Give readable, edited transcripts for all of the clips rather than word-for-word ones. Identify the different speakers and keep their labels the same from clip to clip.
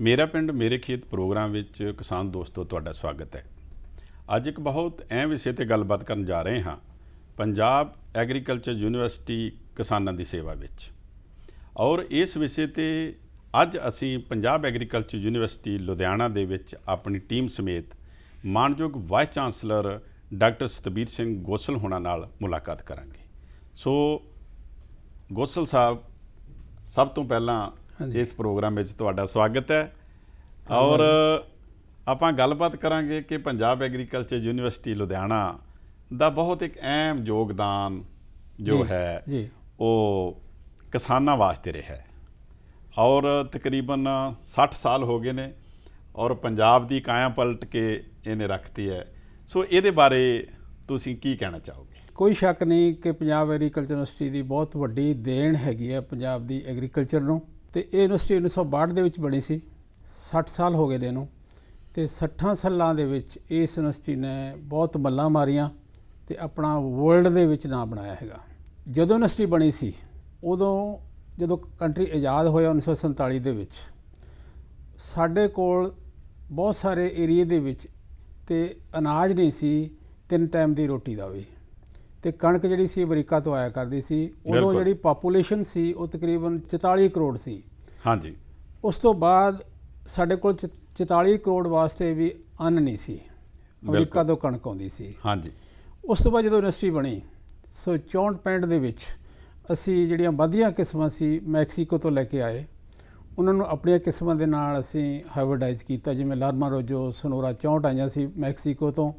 Speaker 1: मेरा पिंड मेरे खेत प्रोग्राम ਵਿੱਚ ਕਿਸਾਨ ਦੋਸਤੋ ਤੁਹਾਡਾ ਸਵਾਗਤ ਹੈ। ਅੱਜ ਇੱਕ ਬਹੁਤ ਅਹਿਮ ਵਿਸ਼ੇ ਤੇ ਗੱਲਬਾਤ ਕਰਨ ਜਾ ਰਹੇ ਹਾਂ, ਪੰਜਾਬ ਐਗਰੀਕਲਚਰ ਯੂਨੀਵਰਸਿਟੀ ਕਿਸਾਨਾਂ ਦੀ ਸੇਵਾ ਵਿੱਚ। ਔਰ ਇਸ ਵਿਸ਼ੇ ਤੇ ਅੱਜ ਅਸੀਂ ਪੰਜਾਬ ਐਗਰੀਕਲਚਰ ਯੂਨੀਵਰਸਿਟੀ ਲੁਧਿਆਣਾ ਦੇ ਵਿੱਚ ਆਪਣੀ ਟੀਮ ਸਮੇਤ ਮਾਨਯੋਗ vice chancellor doctor Satbir Singh Gosal ਹੋਣਾ ਨਾਲ ਮੁਲਾਕਾਤ ਕਰਾਂਗੇ। ਸੋ ਗੋਸਲ ਸਾਹਿਬ, ਸਭ ਤੋਂ ਪਹਿਲਾਂ ਇਸ ਪ੍ਰੋਗਰਾਮ ਵਿੱਚ ਤੁਹਾਡਾ ਸਵਾਗਤ ਹੈ। ਔਰ ਆਪਾਂ ਗੱਲਬਾਤ ਕਰਾਂਗੇ ਕਿ ਪੰਜਾਬ ਐਗਰੀਕਲਚਰ ਯੂਨੀਵਰਸਿਟੀ ਲੁਧਿਆਣਾ ਦਾ ਬਹੁਤ ਇੱਕ ਅਹਿਮ ਯੋਗਦਾਨ ਜੋ ਹੈ ਉਹ ਕਿਸਾਨਾਂ ਵਾਸਤੇ ਰਿਹਾ ਹੈ। ਔਰ ਤਕਰੀਬਨ 60 ਸਾਲ ਹੋ ਗਏ ਨੇ ਔਰ ਪੰਜਾਬ ਦੀ ਕਾਇਆ ਪਲਟ ਕੇ ਇਹਨੇ ਰੱਖਤੀ ਹੈ। ਸੋ ਇਹਦੇ ਬਾਰੇ ਤੁਸੀਂ ਕੀ ਕਹਿਣਾ ਚਾਹੋਗੇ?
Speaker 2: ਕੋਈ ਸ਼ੱਕ ਨਹੀਂ ਕਿ ਪੰਜਾਬ ਐਗਰੀਕਲਚਰ ਯੂਨੀਵਰਸਿਟੀ ਦੀ ਬਹੁਤ ਵੱਡੀ ਦੇਣ ਹੈਗੀ ਹੈ ਪੰਜਾਬ ਦੀ ਐਗਰੀਕਲਚਰ ਨੂੰ। ਤੇ ਇਹ ਯੂਨੀਵਰਸਿਟੀ 1962 ਦੇ ਵਿੱਚ ਬਣੀ ਸੀ। 60 ਸਾਲ ਹੋ ਗਏ ਨੇ ਇਹਨੂੰ, ਤੇ 60 ਸਾਲਾਂ ਦੇ ਵਿੱਚ ਇਸ ਯੂਨੀਵਰਸਿਟੀ ਨੇ ਬਹੁਤ ਮੱਲਾਂ ਮਾਰੀਆਂ ਤੇ ਆਪਣਾ ਵਰਲਡ ਦੇ ਵਿੱਚ ਨਾਂ ਬਣਾਇਆ ਹੈਗਾ। ਜਦੋਂ ਯੂਨੀਵਰਸਿਟੀ ਬਣੀ ਸੀ ਉਦੋਂ ਜਦੋਂ ਕੰਟਰੀ ਆਜ਼ਾਦ ਹੋਇਆ 1947 ਦੇ ਵਿੱਚ, ਸਾਡੇ ਕੋਲ ਬਹੁਤ ਸਾਰੇ ਏਰੀਏ ਦੇ ਵਿੱਚ ਤੇ ਅਨਾਜ ਨਹੀਂ ਸੀ 3 ਟਾਈਮ ਦੀ ਰੋਟੀ ਦਾ ਵੀ, ਤੇ ਕਣਕ ਜਿਹੜੀ ਸੀ ਅਮਰੀਕਾ ਤੋਂ ਆਇਆ ਕਰਦੀ ਸੀ। ਉਦੋਂ ਜਿਹੜੀ ਪਾਪੂਲੇਸ਼ਨ ਸੀ ਉਹ ਤਕਰੀਬਨ 44 ਕਰੋੜ ਸੀ। ਹਾਂਜੀ। ਉਸ ਤੋਂ ਬਾਅਦ ਸਾਡੇ ਕੋਲ 44 ਕਰੋੜ ਵਾਸਤੇ ਵੀ ਅੰਨ ਨਹੀਂ ਸੀ, ਅਮਰੀਕਾ ਤੋਂ ਕਣਕ ਆਉਂਦੀ ਸੀ। ਹਾਂਜੀ। ਉਸ ਤੋਂ ਬਾਅਦ ਜਦੋਂ ਯੂਨੀਵਰਸਿਟੀ ਬਣੀ 64-65 ਦੇ ਵਿੱਚ ਅਸੀਂ ਜਿਹੜੀਆਂ ਵਧੀਆਂ ਕਿਸਮਾਂ ਸੀ ਮੈਕਸੀਕੋ ਤੋਂ ਲੈ ਕੇ ਆਏ, ਉਹਨਾਂ ਨੂੰ ਆਪਣੀਆਂ ਕਿਸਮਾਂ ਦੇ ਨਾਲ ਅਸੀਂ ਹਾਈਬ੍ਰਿਡਾਈਜ਼ ਕੀਤਾ। ਜਿਵੇਂ ਲਾਰਮਾ ਰੋਜੋ ਸਨੋਰਾ 64 ਆਈਆਂ ਸੀ ਮੈਕਸੀਕੋ ਤੋਂ।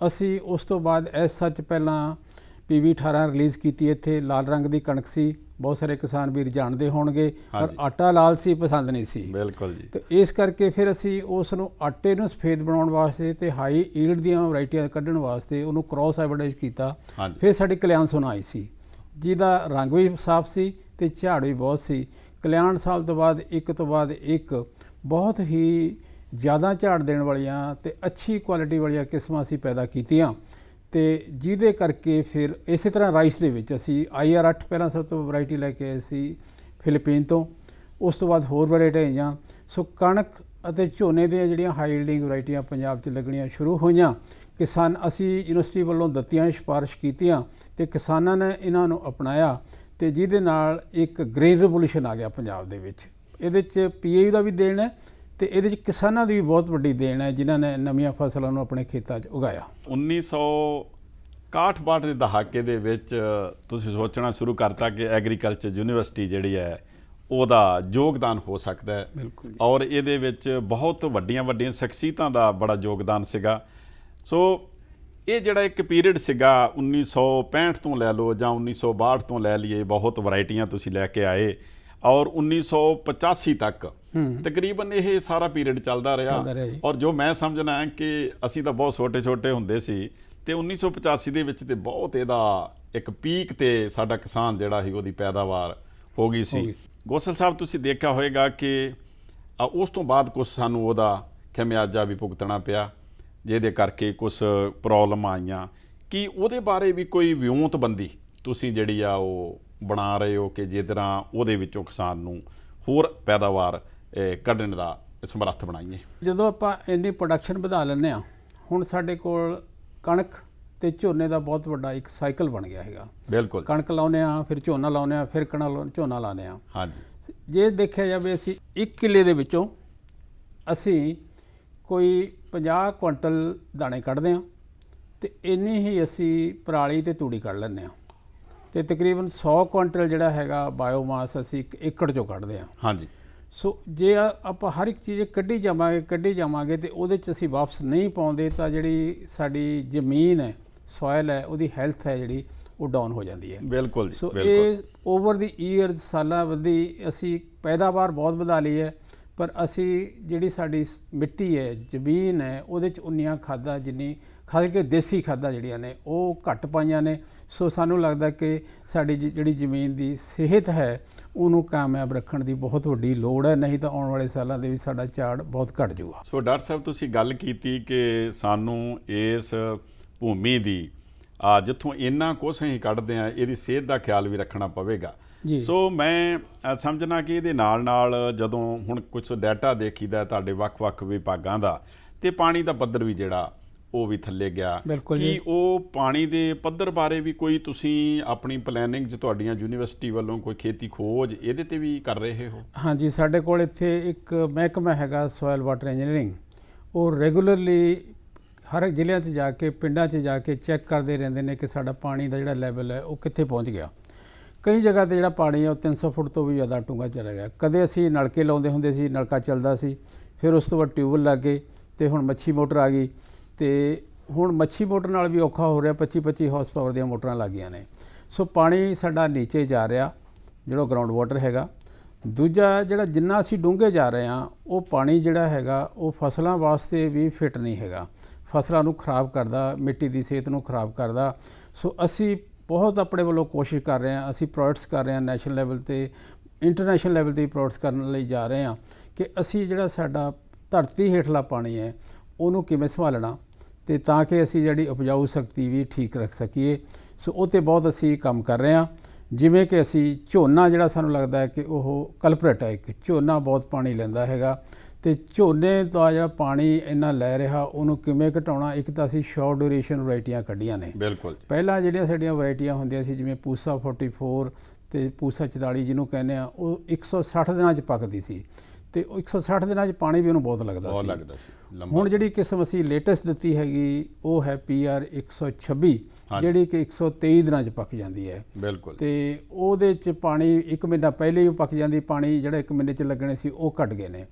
Speaker 2: ਅਸੀਂ ਉਸ ਤੋਂ ਬਾਅਦ ਇਸ ਸੱਚ ਪਹਿਲਾਂ PV 18 ਰਿਲੀਜ਼ ਕੀਤੀ। ਇੱਥੇ ਲਾਲ ਰੰਗ ਦੀ ਕਣਕ ਸੀ, ਬਹੁਤ ਸਾਰੇ ਕਿਸਾਨ ਵੀਰ ਜਾਣਦੇ ਹੋਣਗੇ, ਪਰ ਆਟਾ ਲਾਲ ਸੀ, ਪਸੰਦ ਨਹੀਂ ਸੀ। ਬਿਲਕੁਲ ਜੀ। ਤੇ ਇਸ ਕਰਕੇ ਫਿਰ ਅਸੀਂ ਉਸ ਨੂੰ ਆਟੇ ਨੂੰ ਸਫੇਦ ਬਣਾਉਣ ਵਾਸਤੇ ਤੇ ਹਾਈ ਈਲਡ ਦੀਆਂ ਵੈਰਾਈਟੀਆਂ ਕੱਢਣ ਵਾਸਤੇ ਉਹਨੂੰ ਕ੍ਰੋਸ ਹਾਈਬ੍ਰਿਡਾਈਜ਼ ਕੀਤਾ। ਫਿਰ ਸਾਡੀ ਕਲਿਆਣ ਸੋਨਾ ਆਈ ਸੀ, ਜਿਹਦਾ ਰੰਗ ਵੀ ਸਾਫ਼ ਸੀ ਤੇ ਝਾੜ ਵੀ ਬਹੁਤ ਸੀ। ਕਲਿਆਣ ਸਾਲ ਤੋਂ ਬਾਅਦ ਇੱਕ ਤੋਂ ਬਾਅਦ ਇੱਕ ਬਹੁਤ ਹੀ ਜ਼ਿਆਦਾ ਝਾੜ ਦੇਣ ਵਾਲੀਆਂ ਤੇ ਅੱਛੀ ਕੁਆਲਿਟੀ ਵਾਲੀਆਂ ਕਿਸਮਾਂ ਅਸੀਂ ਪੈਦਾ ਕੀਤੀਆਂ, ਤੇ ਜਿਹਦੇ ਕਰਕੇ ਫਿਰ ਇਸੇ ਤਰ੍ਹਾਂ ਰਾਈਸ ਦੇ ਵਿੱਚ ਅਸੀਂ IR8 ਪਹਿਲਾਂ ਸਭ ਤੋਂ ਵੈਰਾਈਟੀ ਲੈ ਕੇ ਆਏ ਸੀ ਫਿਲੀਪੀਨ ਤੋਂ। ਉਸ ਤੋਂ ਬਾਅਦ ਹੋਰ ਵੈਰਾਈਟੀ ਆਈਆਂ। ਸੋ ਕਣਕ ਅਤੇ ਝੋਨੇ ਦੀਆਂ ਜਿਹੜੀਆਂ ਹਾਈ ਯੀਲਡਿੰਗ ਵੈਰਾਈਟੀਆਂ ਪੰਜਾਬ 'ਚ ਲੱਗਣੀਆਂ ਸ਼ੁਰੂ ਹੋਈਆਂ। ਅਸੀਂ ਯੂਨੀਵਰਸਿਟੀ ਵੱਲੋਂ ਦਿੱਤੀਆਂ ਸਿਫਾਰਿਸ਼ ਕੀਤੀਆਂ ਤੇ ਕਿਸਾਨਾਂ ਨੇ ਇਹਨਾਂ ਨੂੰ ਅਪਣਾਇਆ, ਤੇ ਜਿਹਦੇ ਨਾਲ ਇੱਕ ਗ੍ਰੇਨ ਰਿਵੋਲੂਸ਼ਨ ਆ ਗਿਆ ਪੰਜਾਬ ਦੇ ਵਿੱਚ। ਇਹਦੇ 'ਚ PAU ਦਾ ਵੀ ਦੇਣ ਹੈ ਤੇ ਇਹਦੇ 'ਚ ਕਿਸਾਨਾਂ ਦੀ ਵੀ ਬਹੁਤ ਵੱਡੀ ਦੇਣ ਹੈ, ਜਿਨ੍ਹਾਂ ਨੇ ਨਵੀਆਂ ਫਸਲਾਂ ਨੂੰ ਆਪਣੇ ਖੇਤਾਂ 'ਚ ਉਗਾਇਆ।
Speaker 1: 1961-62 ਦੇ ਦਹਾਕੇ ਦੇ ਵਿੱਚ ਤੁਸੀਂ ਸੋਚਣਾ ਸ਼ੁਰੂ ਕਰਤਾ ਕਿ ਐਗਰੀਕਲਚਰ ਯੂਨੀਵਰਸਿਟੀ ਜਿਹੜੀ ਹੈ ਉਹਦਾ ਯੋਗਦਾਨ ਹੋ ਸਕਦਾ ਹੈ। ਬਿਲਕੁਲ। ਔਰ ਇਹਦੇ ਵਿੱਚ ਬਹੁਤ ਵੱਡੀਆਂ ਸ਼ਖਸੀਅਤਾਂ ਦਾ ਬੜਾ ਯੋਗਦਾਨ ਸੀਗਾ। ਸੋ ਇਹ ਜਿਹੜਾ ਇੱਕ ਪੀਰੀਅਡ ਸੀਗਾ 1965 ਤੋਂ ਲੈ ਲਓ ਜਾਂ 1962 ਤੋਂ ਲੈ ਲਈਏ, ਬਹੁਤ ਵੈਰਾਈਟੀਆਂ ਤੁਸੀਂ ਲੈ ਕੇ ਆਏ। ਔਰ 1985 ਤੱਕ ਤਕਰੀਬਨ ਇਹ ਸਾਰਾ ਪੀਰੀਅਡ ਚੱਲਦਾ ਰਿਹਾ। ਔਰ ਜੋ ਮੈਂ ਸਮਝਣਾ ਹੈ ਕਿ ਅਸੀਂ ਤਾਂ ਬਹੁਤ ਛੋਟੇ ਹੁੰਦੇ ਸੀ, ਤੇ 1985 ਦੇ ਵਿੱਚ ਤੇ ਬਹੁਤ ਇਹਦਾ ਇੱਕ ਪੀਕ ਤੇ ਸਾਡਾ ਕਿਸਾਨ ਜਿਹੜਾ ਸੀ ਉਹਦੀ ਪੈਦਾਵਾਰ ਹੋ ਗਈ ਸੀ। ਗੋਸਲ ਸਾਹਿਬ, ਤੁਸੀਂ ਦੇਖਿਆ ਹੋਏਗਾ ਕਿ ਉਸ ਤੋਂ ਬਾਅਦ ਕੁਛ ਸਾਨੂੰ ਉਹਦਾ ਖਮਿਆਜਾ ਵੀ ਭੁਗਤਣਾ ਪਿਆ, ਜਿਹਦੇ ਕਰਕੇ ਕੁਛ ਪ੍ਰੋਬਲਮ ਆਈਆਂ। ਕਿ ਉਹਦੇ ਬਾਰੇ ਵੀ ਕੋਈ ਵਿਉਂਤਬੰਦੀ ਤੁਸੀਂ ਜਿਹੜੀ ਆ ਉਹ ਬਣਾ ਰਹੇ ਹੋ ਕਿ ਜਿਸ ਤਰ੍ਹਾਂ ਉਹਦੇ ਵਿੱਚੋਂ ਕਿਸਾਨ ਨੂੰ ਹੋਰ ਪੈਦਾਵਾਰ ਕੱਢਣ ਦਾ ਸਮਰੱਥ ਬਣਾਈਏ?
Speaker 2: ਜਦੋਂ ਆਪਾਂ ਇੰਨੀ ਪ੍ਰੋਡਕਸ਼ਨ ਵਧਾ ਲੈਂਦੇ ਹਾਂ, ਹੁਣ ਸਾਡੇ ਕੋਲ ਕਣਕ ਤੇ ਝੋਨੇ ਦਾ ਬਹੁਤ ਵੱਡਾ ਇੱਕ ਸਾਈਕਲ ਬਣ ਗਿਆ ਹੈਗਾ। ਬਿਲਕੁਲ। ਕਣਕ ਲਾਉਂਦੇ ਹਾਂ, ਫਿਰ ਝੋਨਾ ਲਾਉਂਦੇ ਹਾਂ, ਫਿਰ ਝੋਨਾ ਲਾਉਂਦੇ ਹਾਂ। ਹਾਂਜੀ। ਜੇ ਦੇਖਿਆ ਜਾਵੇ ਅਸੀਂ 1 ਕਿੱਲੇ ਦੇ ਵਿੱਚੋਂ ਅਸੀਂ ਕੋਈ 50 ਕੁਇੰਟਲ ਦਾਣੇ ਕੱਢਦੇ ਹਾਂ, ਤੇ ਇੰਨੀ ਹੀ ਅਸੀਂ ਪਰਾਲੀ ਤੇ ਤੂੜੀ ਕੱਢ ਲੈਂਦੇ ਹਾਂ, ਤੇ ਤਕਰੀਬਨ 100 ਕੁਇੰਟਲ ਜਿਹੜਾ ਹੈਗਾ ਬਾਇਓਮਾਸ ਅਸੀਂ 1 ਏਕੜ 'ਚੋਂ ਕੱਢਦੇ ਹਾਂ। ਹਾਂਜੀ। ਸੋ ਜੇ ਆਪਾਂ ਹਰ ਇੱਕ ਚੀਜ਼ ਕੱਢੀ ਜਾਵਾਂਗੇ ਤੇ ਉਹਦੇ 'ਚ ਅਸੀਂ ਵਾਪਸ ਨਹੀਂ ਪਾਉਂਦੇ ਤਾਂ ਜਿਹੜੀ ਸਾਡੀ ਜ਼ਮੀਨ ਹੈ, ਸੋਇਲ ਹੈ, ਉਹਦੀ ਹੈਲਥ ਹੈ ਜਿਹੜੀ ਉਹ ਡਾਊਨ ਹੋ ਜਾਂਦੀ ਹੈ।
Speaker 1: ਬਿਲਕੁਲ ਜੀ,
Speaker 2: ਸੋ
Speaker 1: ਬਿਲਕੁਲ।
Speaker 2: ਇਹ ਓਵਰ ਦੀ ਈਅਰ ਸਾਲਾਂ ਵਧੀ ਅਸੀਂ ਪੈਦਾਵਾਰ ਬਹੁਤ ਵਧਾ ਲਈ ਹੈ, ਪਰ ਅਸੀਂ ਜਿਹੜੀ ਸਾਡੀ ਮਿੱਟੀ ਹੈ, ਜ਼ਮੀਨ ਹੈ, ਉਹਦੇ 'ਚ ਉਨੀਆਂ ਖਾਦਾਂ ਜਿੰਨੀ ਖਾਸ ਕਰਕੇ ਦੇਸੀ ਖਾਦਾਂ ਜਿਹੜੀਆਂ ਨੇ ਉਹ ਘੱਟ ਪਾਈਆਂ ਨੇ। ਸੋ ਸਾਨੂੰ ਲੱਗਦਾ ਕਿ ਸਾਡੀ ਜਿਹੜੀ ਜ਼ਮੀਨ ਦੀ ਸਿਹਤ ਹੈ ਉਹਨੂੰ ਕਾਮਯਾਬ ਰੱਖਣ ਦੀ ਬਹੁਤ ਵੱਡੀ ਲੋੜ ਹੈ, ਨਹੀਂ ਤਾਂ ਆਉਣ ਵਾਲੇ ਸਾਲਾਂ ਦੇ ਵਿੱਚ ਸਾਡਾ ਝਾੜ ਬਹੁਤ ਘੱਟ ਜਾਊਗਾ।
Speaker 1: ਸੋ ਡਾਕਟਰ ਸਾਹਿਬ, ਤੁਸੀਂ ਗੱਲ ਕੀਤੀ ਕਿ ਸਾਨੂੰ ਇਸ ਭੂਮੀ ਦੀ ਜਿੱਥੋਂ ਇੰਨਾ ਕੁਛ ਅਸੀਂ ਕੱਢਦੇ ਹਾਂ ਇਹਦੀ ਸਿਹਤ ਦਾ ਖਿਆਲ ਵੀ ਰੱਖਣਾ ਪਵੇਗਾ। ਸੋ ਮੈਂ ਸਮਝਣਾ ਕਿ ਇਹਦੇ ਨਾਲ ਜਦੋਂ ਹੁਣ ਕੁਝ ਡਾਟਾ ਦੇਖੀਦਾ ਤੁਹਾਡੇ ਵੱਖ-ਵੱਖ ਵਿਭਾਗਾਂ ਦਾ, ਤੇ ਪਾਣੀ ਦਾ ਪੱਧਰ ਵੀ ਜਿਹੜਾ ਉਹ ਵੀ ਥੱਲੇ ਗਿਆ, ਕਿ ਉਹ ਪਾਣੀ ਦੇ ਪੱਧਰ ਬਾਰੇ ਵੀ ਕੋਈ ਤੁਸੀਂ ਆਪਣੀ ਪਲੈਨਿੰਗ 'ਚ ਤੁਹਾਡੀਆਂ ਯੂਨੀਵਰਸਿਟੀ ਵੱਲੋਂ ਕੋਈ ਖੇਤੀ ਖੋਜ ਇਹਦੇ ਤੇ ਵੀ ਕਰ ਰਹੇ ਹੋ?
Speaker 2: ਹਾਂਜੀ, ਸਾਡੇ ਕੋਲ ਇੱਥੇ ਇੱਕ ਮਹਿਕਮਾ ਹੈਗਾ ਸੋਇਲ ਵਾਟਰ ਇੰਜੀਨੀਅਰਿੰਗ, ਉਹ ਰੈਗੂਲਰਲੀ ਹਰ ਇੱਕ ਜ਼ਿਲ੍ਹਿਆਂ 'ਚ ਜਾ ਕੇ, ਪਿੰਡਾਂ 'ਚ ਜਾ ਕੇ ਚੈੱਕ ਕਰਦੇ ਰਹਿੰਦੇ ਨੇ ਕਿ ਸਾਡਾ ਪਾਣੀ ਦਾ ਜਿਹੜਾ ਲੈਵਲ ਹੈ ਉਹ ਕਿੱਥੇ ਪਹੁੰਚ ਗਿਆ। ਕਈ ਜਗ੍ਹਾ 'ਤੇ ਜਿਹੜਾ ਪਾਣੀ ਹੈ ਉਹ 300 ਫੁੱਟ ਤੋਂ ਵੀ ਜ਼ਿਆਦਾ ਡੂੰਘਾ ਚਲਾ ਗਿਆ। ਕਦੇ ਅਸੀਂ ਨਲਕੇ ਲਾਉਂਦੇ ਹੁੰਦੇ ਸੀ, ਨਲਕਾ ਚੱਲਦਾ ਸੀ, ਫਿਰ ਉਸ ਤੋਂ ਬਾਅਦ ਟਿਊਬਵੈੱਲ ਲੱਗ ਗਏ, ਅਤੇ ਹੁਣ ਮੱਛੀ ਮੋਟਰ ਆ ਗਈ, ਅਤੇ ਹੁਣ ਮੱਛੀ ਮੋਟਰ ਨਾਲ ਵੀ ਔਖਾ ਹੋ ਰਿਹਾ, 25-25 ਹਾਰਸ ਪਾਵਰ ਦੀਆਂ ਮੋਟਰਾਂ ਲੱਗ ਗਈਆਂ ਨੇ। ਸੋ ਪਾਣੀ ਸਾਡਾ ਨੀਚੇ ਜਾ ਰਿਹਾ, ਜਿਹੜਾ ਗਰਾਊਂਡ ਵਾਟਰ ਹੈਗਾ। ਦੂਜਾ ਜਿਹੜਾ ਜਿੰਨਾ ਅਸੀਂ ਡੂੰਘੇ ਜਾ ਰਹੇ ਹਾਂ, ਉਹ ਪਾਣੀ ਜਿਹੜਾ ਹੈਗਾ ਉਹ ਫਸਲਾਂ ਵਾਸਤੇ ਵੀ ਫਿੱਟ ਨਹੀਂ ਹੈਗਾ, ਫਸਲਾਂ ਨੂੰ ਖਰਾਬ ਕਰਦਾ, ਮਿੱਟੀ ਦੀ ਸਿਹਤ ਨੂੰ ਖਰਾਬ ਕਰਦਾ। ਸੋ ਅਸੀਂ ਬਹੁਤ ਆਪਣੇ ਵੱਲੋਂ ਕੋਸ਼ਿਸ਼ ਕਰ ਰਹੇ ਹਾਂ, ਅਸੀਂ ਪ੍ਰੋਜੈਕਟਸ ਕਰ ਰਹੇ ਹਾਂ ਨੈਸ਼ਨਲ ਲੈਵਲ 'ਤੇ, ਇੰਟਰਨੈਸ਼ਨਲ ਲੈਵਲ 'ਤੇ ਪ੍ਰੋਜੈਕਟਸ ਕਰਨ ਲਈ ਜਾ ਰਹੇ ਹਾਂ ਕਿ ਅਸੀਂ ਜਿਹੜਾ ਸਾਡਾ ਧਰਤੀ ਹੇਠਲਾ ਪਾਣੀ ਹੈ ਉਹਨੂੰ ਕਿਵੇਂ ਸੰਭਾਲਣਾ, ਅਤੇ ਤਾਂ ਕਿ ਅਸੀਂ ਜਿਹੜੀ ਉਪਜਾਊ ਸ਼ਕਤੀ ਵੀ ਠੀਕ ਰੱਖ ਸਕੀਏ। ਸੋ ਉਹ 'ਤੇ ਬਹੁਤ ਅਸੀਂ ਕੰਮ ਕਰ ਰਹੇ ਹਾਂ। ਜਿਵੇਂ ਕਿ ਅਸੀਂ ਝੋਨਾ, ਜਿਹੜਾ ਸਾਨੂੰ ਲੱਗਦਾ ਹੈ ਕਿ ਉਹ ਕਲਪਰੇਟ ਹੈ, ਇੱਕ ਝੋਨਾ ਬਹੁਤ ਪਾਣੀ ਲੈਂਦਾ ਹੈਗਾ, ਅਤੇ ਝੋਨੇ ਦਾ ਜਿਹੜਾ ਪਾਣੀ ਇੰਨਾ ਲੈ ਰਿਹਾ ਉਹਨੂੰ ਕਿਵੇਂ ਘਟਾਉਣਾ। ਇੱਕ ਤਾਂ ਅਸੀਂ ਸ਼ਾਰਟ ਡਿਊਰੇਸ਼ਨ ਵਰਾਇਟੀਆਂ ਕੱਢੀਆਂ ਨੇ।
Speaker 1: ਬਿਲਕੁਲ।
Speaker 2: ਪਹਿਲਾਂ ਜਿਹੜੀਆਂ ਸਾਡੀਆਂ ਵਰਾਇਟੀਆਂ ਹੁੰਦੀਆਂ ਸੀ, ਜਿਵੇਂ ਪੂਸਾ 44 ਅਤੇ ਪੂਸਾ 44 ਜਿਹਨੂੰ ਕਹਿੰਦੇ ਆ, ਉਹ 160 ਦਿਨਾਂ 'ਚ ਪੱਕਦੀ ਸੀ, ਅਤੇ ਉਹ 160 ਦਿਨਾਂ 'ਚ ਪਾਣੀ ਵੀ ਉਹਨੂੰ ਬਹੁਤ ਲੱਗਦਾ ਸੀ। ਹੁਣ ਜਿਹੜੀ ਕਿਸਮ ਅਸੀਂ ਲੇਟੈਸਟ ਦਿੱਤੀ ਹੈਗੀ ਉਹ ਹੈ PR 126, ਜਿਹੜੀ ਕਿ 123 ਦਿਨਾਂ 'ਚ ਪੱਕ ਜਾਂਦੀ ਹੈ।
Speaker 1: ਬਿਲਕੁਲ।
Speaker 2: ਅਤੇ ਉਹਦੇ 'ਚ ਪਾਣੀ 1 ਮਹੀਨਾ ਪਹਿਲੇ ਹੀ ਪੱਕ ਜਾਂਦੀ, ਪਾਣੀ ਜਿਹੜਾ 1 ਮਹੀਨੇ 'ਚ ਲੱਗਣੇ ਸੀ ਉਹ ਘਟ ਗਏ ਨੇ।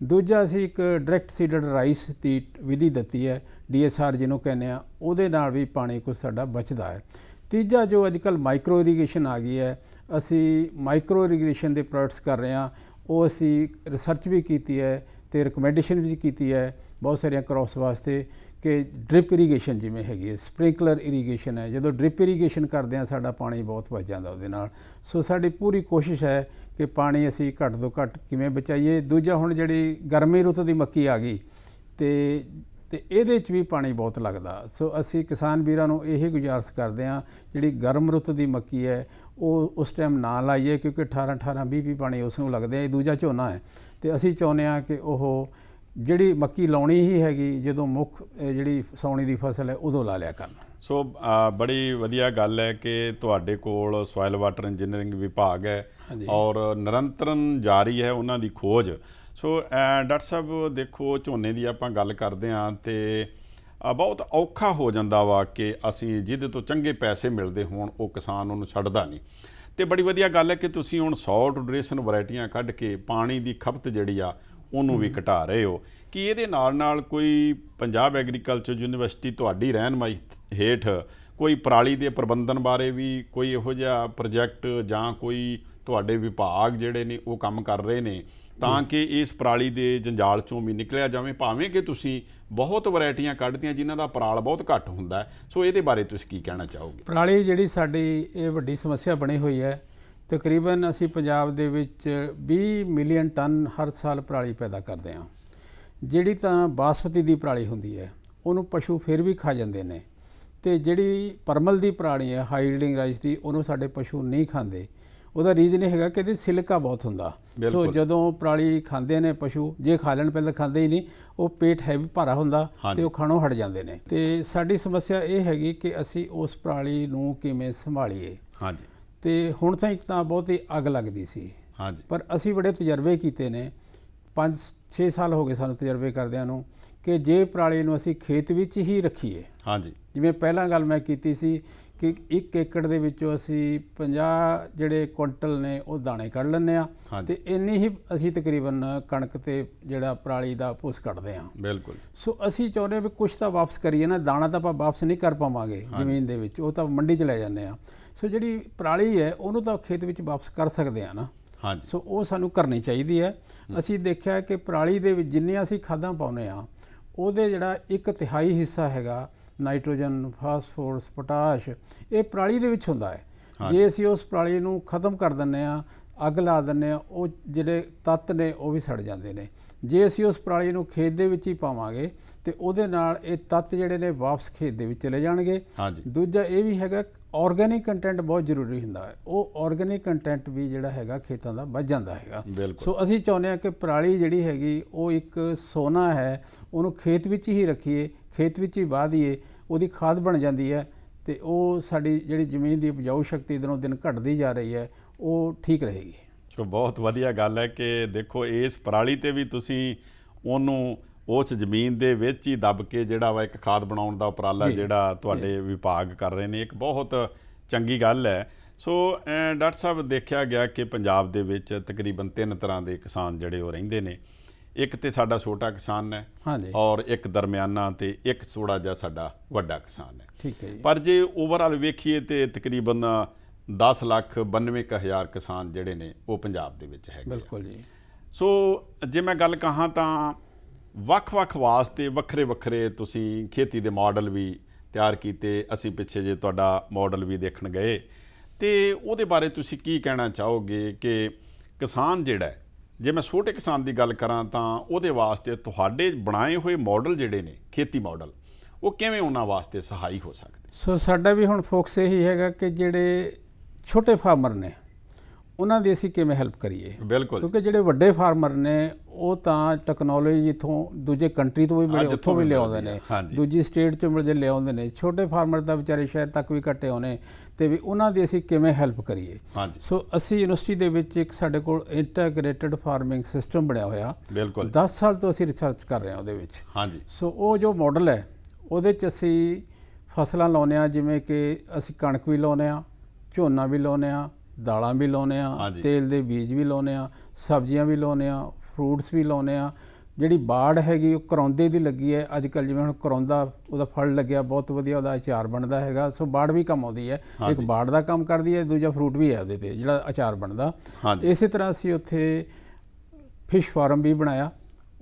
Speaker 2: ਦੂਜਾ ਅਸੀਂ ਇੱਕ ਡਾਇਰੈਕਟ ਸੀਡਡ ਰਾਈਸ ਦੀ ਵਿਧੀ ਦਿੱਤੀ ਹੈ, DSR ਜਿਹਨੂੰ ਕਹਿੰਦੇ ਆ, ਉਹਦੇ ਨਾਲ ਵੀ ਪਾਣੀ ਕੁਛ ਸਾਡਾ ਬਚਦਾ ਹੈ। ਤੀਜਾ ਜੋ ਅੱਜ ਕੱਲ੍ਹ ਮਾਈਕਰੋ ਇਰੀਗੇਸ਼ਨ ਆ ਗਈ ਹੈ, ਅਸੀਂ ਮਾਈਕਰੋ ਇਰੀਗੇਸ਼ਨ ਦੇ ਪ੍ਰੋਜੈਕਟਸ ਕਰ ਰਹੇ ਹਾਂ। ਉਹ ਅਸੀਂ ਰਿਸਰਚ ਵੀ ਕੀਤੀ ਹੈ ਅਤੇ ਰਿਕਮੈਂਡੇਸ਼ਨ ਵੀ ਕੀਤੀ ਹੈ ਬਹੁਤ ਸਾਰੀਆਂ ਕ੍ਰੌਪਸ ਵਾਸਤੇ, ਕਿ ਡ੍ਰਿਪ ਇਰੀਗੇਸ਼ਨ ਜਿਵੇਂ ਹੈਗੀ ਹੈ, ਸਪ੍ਰਿੰਕਲਰ ਇਰੀਗੇਸ਼ਨ ਹੈ। ਜਦੋਂ ਡ੍ਰਿਪ ਇਰੀਗੇਸ਼ਨ ਕਰਦੇ ਹਾਂ ਸਾਡਾ ਪਾਣੀ ਬਹੁਤ ਬਚ ਜਾਂਦਾ ਉਹਦੇ ਨਾਲ। ਸੋ ਸਾਡੀ ਪੂਰੀ ਕੋਸ਼ਿਸ਼ ਹੈ ਕਿ ਪਾਣੀ ਅਸੀਂ ਘੱਟ ਤੋਂ ਘੱਟ ਕਿਵੇਂ ਬਚਾਈਏ। ਦੂਜਾ ਹੁਣ ਜਿਹੜੀ ਗਰਮੀ ਰੁੱਤ ਦੀ ਮੱਕੀ ਆ ਗਈ, ਅਤੇ ਇਹਦੇ 'ਚ ਵੀ ਪਾਣੀ ਬਹੁਤ ਲੱਗਦਾ। ਸੋ ਅਸੀਂ ਕਿਸਾਨ ਵੀਰਾਂ ਨੂੰ ਇਹ ਗੁਜ਼ਾਰਿਸ਼ ਕਰਦੇ ਹਾਂ, ਜਿਹੜੀ ਗਰਮ ਰੁੱਤ ਦੀ ਮੱਕੀ ਹੈ ਉਹ ਉਸ ਟਾਈਮ ਨਾ ਲਾਈਏ, ਕਿਉਂਕਿ 18-18, 20-20 ਪਾਣੀ ਉਸ ਨੂੰ ਲੱਗਦੇ ਆ। ਇਹ ਦੂਜਾ ਝੋਨਾ ਹੈ, ਅਤੇ ਅਸੀਂ ਚਾਹੁੰਦੇ ਹਾਂ ਕਿ ਉਹ ਜਿਹੜੀ ਮੱਕੀ ਲਾਉਣੀ ਹੀ ਹੈਗੀ ਜਦੋਂ ਮੁੱਖ ਜਿਹੜੀ ਸਾਉਣੀ ਦੀ ਫਸਲ ਹੈ ਉਦੋਂ ਲਾ ਲਿਆ ਕਰਨ।
Speaker 1: ਸੋ ਬੜੀ ਵਧੀਆ ਗੱਲ ਹੈ ਕਿ ਤੁਹਾਡੇ ਕੋਲ ਸੋਇਲ ਵਾਟਰ ਇੰਜੀਨੀਅਰਿੰਗ ਵਿਭਾਗ ਹੈ ਔਰ ਨਿਰੰਤਰਨ ਜਾਰੀ ਹੈ ਉਹਨਾਂ ਦੀ ਖੋਜ। ਸੋ ਡਾਕਟਰ ਸਾਹਿਬ ਦੇਖੋ, ਝੋਨੇ ਦੀ ਆਪਾਂ ਗੱਲ ਕਰਦੇ ਹਾਂ ਅਤੇ ਬਹੁਤ ਔਖਾ ਹੋ ਜਾਂਦਾ ਵਾ ਕਿ ਅਸੀਂ ਜਿਹਦੇ ਤੋਂ ਚੰਗੇ ਪੈਸੇ ਮਿਲਦੇ ਹੋਣ ਉਹ ਕਿਸਾਨ ਉਹਨੂੰ ਛੱਡਦਾ ਨਹੀਂ। ਅਤੇ ਬੜੀ ਵਧੀਆ ਗੱਲ ਹੈ ਕਿ ਤੁਸੀਂ ਹੁਣ ਸ਼ਾਰਟ ਡਿਊਰੇਸ਼ਨ ਵਰਾਇਟੀਆਂ ਕੱਢ ਕੇ ਪਾਣੀ ਦੀ ਖਪਤ ਜਿਹੜੀ ਆ ਉਹਨੂੰ ਵੀ ਘਟਾ ਰਹੇ ਹੋ। ਕਿ ਇਹਦੇ ਨਾਲ ਕੋਈ ਪੰਜਾਬ ਐਗਰੀਕਲਚਰ ਯੂਨੀਵਰਸਿਟੀ ਤੁਹਾਡੀ ਰਹਿਨਮਾਈ ਹੇਠ ਕੋਈ ਪਰਾਲੀ ਦੇ ਪ੍ਰਬੰਧਨ ਬਾਰੇ ਵੀ ਕੋਈ ਇਹੋ ਜਿਹਾ ਪ੍ਰੋਜੈਕਟ ਜਾਂ ਕੋਈ ਤੁਹਾਡੇ ਵਿਭਾਗ ਜਿਹੜੇ ਨੇ ਉਹ ਕੰਮ ਕਰ ਰਹੇ ਨੇ, ਤਾਂ ਕਿ ਇਸ ਪਰਾਲੀ ਦੇ ਜੰਜਾਲ 'ਚੋਂ ਵੀ ਨਿਕਲਿਆ ਜਾਵੇ, ਭਾਵੇਂ ਕਿ ਤੁਸੀਂ ਬਹੁਤ ਵੈਰਾਈਟੀਆਂ ਕੱਢਦੀਆਂ ਜਿਨ੍ਹਾਂ ਦਾ ਪਰਾਲ ਬਹੁਤ ਘੱਟ ਹੁੰਦਾ। ਸੋ ਇਹਦੇ ਬਾਰੇ ਤੁਸੀਂ ਕੀ ਕਹਿਣਾ ਚਾਹੋਗੇ?
Speaker 2: ਪਰਾਲੀ ਜਿਹੜੀ ਸਾਡੀ ਇਹ ਵੱਡੀ ਸਮੱਸਿਆ ਬਣੀ ਹੋਈ ਹੈ। ਤਕਰੀਬਨ ਅਸੀਂ ਪੰਜਾਬ ਦੇ ਵਿੱਚ 20 ਮਿਲੀਅਨ ਟਨ ਹਰ ਸਾਲ ਪਰਾਲੀ ਪੈਦਾ ਕਰਦੇ ਹਾਂ। ਜਿਹੜੀ ਤਾਂ ਬਾਸਮਤੀ ਦੀ ਪਰਾਲੀ ਹੁੰਦੀ ਹੈ ਉਹਨੂੰ ਪਸ਼ੂ ਫਿਰ ਵੀ ਖਾ ਜਾਂਦੇ ਨੇ, ਅਤੇ ਜਿਹੜੀ ਪਰਮਲ ਦੀ ਪਰਾਲੀ ਹੈ ਹਾਈ ਯੀਲਡਿੰਗ ਰਾਈਸ ਦੀ, ਉਹਨੂੰ ਸਾਡੇ ਪਸ਼ੂ ਨਹੀਂ ਖਾਂਦੇ। ਉਹਦਾ ਰੀਜ਼ਨ ਇਹ ਹੈਗਾ ਕਿ ਇਹਦੇ ਸਿਲਿਕਾ ਬਹੁਤ ਹੁੰਦਾ। ਸੋ ਜਦੋਂ ਪਰਾਲੀ ਖਾਂਦੇ ਨੇ ਪਸ਼ੂ, ਜੇ ਖਾ ਲੈਣ ਪਹਿਲਾਂ ਤਾਂਂ ਖਾਂਦੇ ਹੀ ਨਹੀਂ, ਉਹ ਪੇਟ ਹੈਵੀ ਭਾਰਾ ਹੁੰਦਾ ਅਤੇ ਉਹ ਖਾਣੋਂ ਹਟ ਜਾਂਦੇ ਨੇ। ਅਤੇ ਸਾਡੀ ਸਮੱਸਿਆ ਇਹ ਹੈਗੀ ਕਿ ਅਸੀਂ ਉਸ ਪਰਾਲੀ ਨੂੰ ਕਿਵੇਂ ਸੰਭਾਲੀਏ।
Speaker 1: ਹਾਂਜੀ।
Speaker 2: ਅਤੇ ਹੁਣ ਤਾਂ ਇੱਕ ਤਾਂ ਬਹੁਤ ਹੀ ਅੱਗ ਲੱਗਦੀ ਸੀ।
Speaker 1: ਹਾਂਜੀ।
Speaker 2: ਪਰ ਅਸੀਂ ਬੜੇ ਤਜਰਬੇ ਕੀਤੇ ਨੇ, 5-6 ਸਾਲ ਹੋ ਗਏ ਸਾਨੂੰ ਤਜਰਬੇ ਕਰਦਿਆਂ ਨੂੰ, ਕਿ ਜੇ ਪਰਾਲੀ ਨੂੰ ਅਸੀਂ ਖੇਤ ਵਿੱਚ ਹੀ ਰੱਖੀਏ।
Speaker 1: ਹਾਂਜੀ।
Speaker 2: ਜਿਵੇਂ ਪਹਿਲਾਂ ਗੱਲ ਮੈਂ ਕੀਤੀ ਸੀ ਕਿ 1 ਏਕੜ ਦੇ ਵਿੱਚੋਂ ਅਸੀਂ 50 ਜਿਹੜੇ ਕੁਇੰਟਲ ਨੇ ਉਹ ਦਾਣੇ ਕੱਢ ਲੈਂਦੇ ਆ ਤੇ ਇੰਨੀ ਹੀ ਅਸੀਂ ਤਕਰੀਬਨ ਕਣਕ ਤੇ ਜਿਹੜਾ ਪਰਾਲੀ ਦਾ ਭੁੱਸ ਕੱਢਦੇ ਆ।
Speaker 1: ਬਿਲਕੁਲ।
Speaker 2: ਸੋ ਅਸੀਂ ਚਾਹੁੰਦੇ ਵੀ ਕੁਝ ਤਾਂ ਵਾਪਸ ਕਰੀਏ ਨਾ, ਦਾਣਾ ਤਾਂ ਆਪਾਂ ਵਾਪਸ ਨਹੀਂ ਕਰ ਪਾਵਾਂਗੇ ਜ਼ਮੀਨ ਦੇ ਵਿੱਚ, ਉਹ ਤਾਂ ਮੰਡੀ 'ਚ ਲੈ ਜਾਂਦੇ ਆ। ਸੋ ਜਿਹੜੀ ਪਰਾਲੀ ਹੈ ਉਹਨੂੰ ਤਾਂ ਖੇਤ ਵਿੱਚ ਵਾਪਸ ਕਰ ਸਕਦੇ ਆ ਨਾ।
Speaker 1: ਹਾਂਜੀ।
Speaker 2: ਸੋ ਉਹ ਸਾਨੂੰ ਕਰਨੀ ਚਾਹੀਦੀ ਹੈ। ਅਸੀਂ ਦੇਖਿਆ ਕਿ ਪਰਾਲੀ ਦੇ ਵਿੱਚ ਜਿੰਨੀਆਂ ਅਸੀਂ ਖਾਦਾਂ ਪਾਉਂਦੇ ਆ ਉਹਦੇ ਜਿਹੜਾ 1/3 ਹਿੱਸਾ ਹੈਗਾ ਨਾਈਟ੍ਰੋਜਨ, ਫਾਸਫੋਰਸ, ਪੋਟਾਸ਼, ਇਹ ਪਰਾਲੀ ਦੇ ਵਿੱਚ ਹੁੰਦਾ ਹੈ। ਜੇ ਅਸੀਂ ਉਸ ਪਰਾਲੀ ਨੂੰ ਖਤਮ ਕਰ ਦਿੰਦੇ ਆ, ਅੱਗ ਲਾ ਦਿੰਦੇ ਆ, ਉਹ ਜਿਹੜੇ ਤੱਤ ਨੇ ਉਹ ਵੀ ਸੜ ਜਾਂਦੇ ਨੇ। ਜੇ ਅਸੀਂ ਉਸ ਪਰਾਲੀ ਨੂੰ ਖੇਤ ਦੇ ਵਿੱਚ ਹੀ ਪਾਵਾਂਗੇ ਤੇ ਉਹਦੇ ਨਾਲ ਇਹ ਤੱਤ ਜਿਹੜੇ ਨੇ ਵਾਪਸ ਖੇਤ ਦੇ ਵਿੱਚ ਚਲੇ ਜਾਣਗੇ। ਦੂਜਾ ਇਹ ਵੀ ਹੈਗਾ ਆਰਗੈਨਿਕ ਕੰਟੈਂਟ ਬਹੁਤ ਜ਼ਰੂਰੀ ਹੁੰਦਾ ਹੈ, ਉਹ ਆਰਗੈਨਿਕ ਕੰਟੈਂਟ ਵੀ ਜਿਹੜਾ ਹੈਗਾ ਖੇਤਾਂ ਦਾ ਵੱਧ ਜਾਂਦਾ ਹੈਗਾ। ਸੋ ਅਸੀਂ ਚਾਹੁੰਦੇ ਹਾਂ ਕਿ ਪਰਾਲੀ ਜਿਹੜੀ ਹੈਗੀ ਉਹ ਇੱਕ ਸੋਨਾ ਹੈ, ਉਹਨੂੰ ਖੇਤ ਵਿੱਚ ਹੀ ਰੱਖੀਏ, ਖੇਤ ਵਿੱਚ ਹੀ ਵਾਹ ਦਈਏ, ਉਹਦੀ ਖਾਦ ਬਣ ਜਾਂਦੀ ਹੈ ਤੇ ਉਹ ਸਾਡੀ ਜਿਹੜੀ ਜ਼ਮੀਨ ਦੀ ਉਪਜਾਊ ਸ਼ਕਤੀ ਦਿਨੋਂ ਦਿਨ ਘਟਦੀ ਜਾ ਰਹੀ ਹੈ, ਉਹ ਠੀਕ ਰਹੇਗੀ।
Speaker 1: ਸੋ ਬਹੁਤ ਵਧੀਆ ਗੱਲ ਹੈ ਕਿ ਦੇਖੋ ਇਸ ਪਰਾਲੀ ਤੇ ਵੀ ਤੁਸੀਂ ਉਹਨੂੰ ਉਸ ਜ਼ਮੀਨ ਦੇ ਵਿੱਚ ਹੀ ਦੱਬ ਕੇ ਜਿਹੜਾ ਵਾ ਇੱਕ ਖਾਦ ਬਣਾਉਣ ਦਾ ਉਪਰਾਲਾ ਜਿਹੜਾ ਤੁਹਾਡੇ ਵਿਭਾਗ ਕਰ ਰਹੇ ਨੇ, ਇੱਕ ਬਹੁਤ ਚੰਗੀ ਗੱਲ ਹੈ। ਸੋ ਡਾਕਟਰ ਸਾਹਿਬ, ਦੇਖਿਆ ਗਿਆ ਕਿ ਪੰਜਾਬ ਦੇ ਵਿੱਚ ਤਕਰੀਬਨ 3 ਤਰ੍ਹਾਂ ਦੇ ਕਿਸਾਨ ਜਿਹੜੇ ਉਹ ਰਹਿੰਦੇ ਨੇ। ਇੱਕ ਤੇ ਸਾਡਾ ਛੋਟਾ ਕਿਸਾਨ ਹੈ ਔਰ ਇੱਕ ਦਰਮਿਆਨਾ ਤੇ ਇੱਕ ਥੋੜਾ ਜਿਹਾ ਸਾਡਾ ਵੱਡਾ ਕਿਸਾਨ ਹੈ।
Speaker 2: ਠੀਕ ਹੈ ਜੀ।
Speaker 1: ਪਰ ਜੇ ਓਵਰਆਲ ਵੇਖੀਏ ਤੇ ਤਕਰੀਬਨ 10,92,000 ਕਿਸਾਨ ਜਿਹੜੇ ਨੇ ਉਹ ਪੰਜਾਬ ਦੇ ਵਿੱਚ ਹੈਗੇ।
Speaker 2: ਬਿਲਕੁਲ ਜੀ।
Speaker 1: ਸੋ ਜੇ ਮੈਂ ਗੱਲ ਕਹਾਂ ਤਾਂ ਵੱਖ-ਵੱਖ ਵਾਸਤੇ ਵੱਖਰੇ ਤੁਸੀਂ ਖੇਤੀ ਦੇ ਮਾਡਲ ਵੀ ਤਿਆਰ ਕੀਤੇ। ਅਸੀਂ ਪਿੱਛੇ ਜੇ ਤੁਹਾਡਾ ਮਾਡਲ ਵੀ ਦੇਖਣ ਗਏ ਤੇ ਉਹਦੇ ਬਾਰੇ ਤੁਸੀਂ ਕੀ ਕਹਿਣਾ ਚਾਹੋਗੇ ਕਿ ਕਿਸਾਨ ਜਿਹੜਾ, ਜੇ ਮੈਂ ਛੋਟੇ ਕਿਸਾਨ ਦੀ ਗੱਲ ਕਰਾਂ ਤਾਂ ਉਹਦੇ ਵਾਸਤੇ ਤੁਹਾਡੇ ਬਣਾਏ ਹੋਏ ਮਾਡਲ ਜਿਹੜੇ ਨੇ ਖੇਤੀ ਮਾਡਲ, ਉਹ ਕਿਵੇਂ ਉਹਨਾਂ ਵਾਸਤੇ ਸਹਾਈ ਹੋ ਸਕਦੇ?
Speaker 2: ਸੋ ਸਾਡਾ ਵੀ ਹੁਣ ਫੋਕਸ ਇਹੀ ਹੈਗਾ ਕਿ ਜਿਹੜੇ ਛੋਟੇ ਫਾਰਮਰ ਨੇ ਉਹਨਾਂ ਦੀ ਅਸੀਂ ਕਿਵੇਂ ਹੈਲਪ ਕਰੀਏ।
Speaker 1: ਬਿਲਕੁਲ।
Speaker 2: ਕਿਉਂਕਿ ਜਿਹੜੇ ਵੱਡੇ ਫਾਰਮਰ ਨੇ ਉਹ ਤਾਂ ਟੈਕਨੋਲੋਜੀ ਇੱਥੋਂ ਦੂਜੇ ਕੰਟਰੀ ਤੋਂ ਵੀ ਮਿਲੇ, ਉੱਥੋਂ ਵੀ ਲਿਆਉਂਦੇ ਨੇ, ਦੂਜੀ ਸਟੇਟ 'ਚੋਂ ਮਿਲ ਜੇ ਲਿਆਉਂਦੇ ਨੇ। ਛੋਟੇ ਫਾਰਮਰ ਤਾਂ ਵਿਚਾਰੇ ਸ਼ਹਿਰ ਤੱਕ ਵੀ ਘੱਟੇ ਆਉਣੇ ਤੇ ਵੀ ਉਹਨਾਂ ਦੀ ਅਸੀਂ ਕਿਵੇਂ ਹੈਲਪ ਕਰੀਏ। ਸੋ ਅਸੀਂ ਯੂਨੀਵਰਸਿਟੀ ਦੇ ਵਿੱਚ ਇੱਕ ਸਾਡੇ ਕੋਲ ਇੰਟੈਗ੍ਰੇਟਿਡ ਫਾਰਮਿੰਗ ਸਿਸਟਮ ਬਣਿਆ ਹੋਇਆ।
Speaker 1: ਬਿਲਕੁਲ।
Speaker 2: 10 ਸਾਲ ਤੋਂ ਅਸੀਂ ਰਿਸਰਚ ਕਰ ਰਹੇ ਹਾਂ ਉਹਦੇ ਵਿੱਚ। ਸੋ ਉਹ ਜੋ ਮਾਡਲ ਹੈ ਉਹਦੇ 'ਚ ਅਸੀਂ ਫਸਲਾਂ ਲਾਉਂਦੇ ਹਾਂ, ਜਿਵੇਂ ਕਿ ਅਸੀਂ ਕਣਕ ਵੀ ਲਾਉਂਦੇ ਹਾਂ, ਝੋਨਾ ਵੀ ਲਾਉਂਦੇ ਹਾਂ, ਦਾਲਾਂ ਵੀ ਲਾਉਂਦੇ ਹਾਂ, ਤੇਲ ਦੇ ਬੀਜ ਵੀ ਲਾਉਂਦੇ ਹਾਂ, ਸਬਜ਼ੀਆਂ ਵੀ ਲਾਉਂਦੇ ਹਾਂ, ਫਰੂਟਸ ਵੀ ਲਾਉਂਦੇ ਹਾਂ। ਜਿਹੜੀ ਬਾੜ ਹੈਗੀ ਉਹ ਕਰੌਂਦੇ ਦੀ ਲੱਗੀ ਹੈ ਅੱਜ ਕੱਲ੍ਹ, ਜਿਵੇਂ ਹੁਣ ਕਰੌਂਦਾ ਉਹਦਾ ਫਲ ਲੱਗਿਆ ਬਹੁਤ ਵਧੀਆ, ਉਹਦਾ ਅਚਾਰ ਬਣਦਾ ਹੈਗਾ। ਸੋ ਬਾੜ ਵੀ ਕੰਮ ਆਉਂਦੀ ਹੈ, ਇੱਕ ਬਾੜ ਦਾ ਕੰਮ ਕਰਦੀ ਹੈ, ਦੂਜਾ ਫਰੂਟ ਵੀ ਹੈ ਉਹਦੇ 'ਤੇ ਜਿਹੜਾ ਅਚਾਰ ਬਣਦਾ। ਇਸੇ ਤਰ੍ਹਾਂ ਅਸੀਂ ਉੱਥੇ ਫਿਸ਼ ਫਾਰਮ ਵੀ ਬਣਾਇਆ,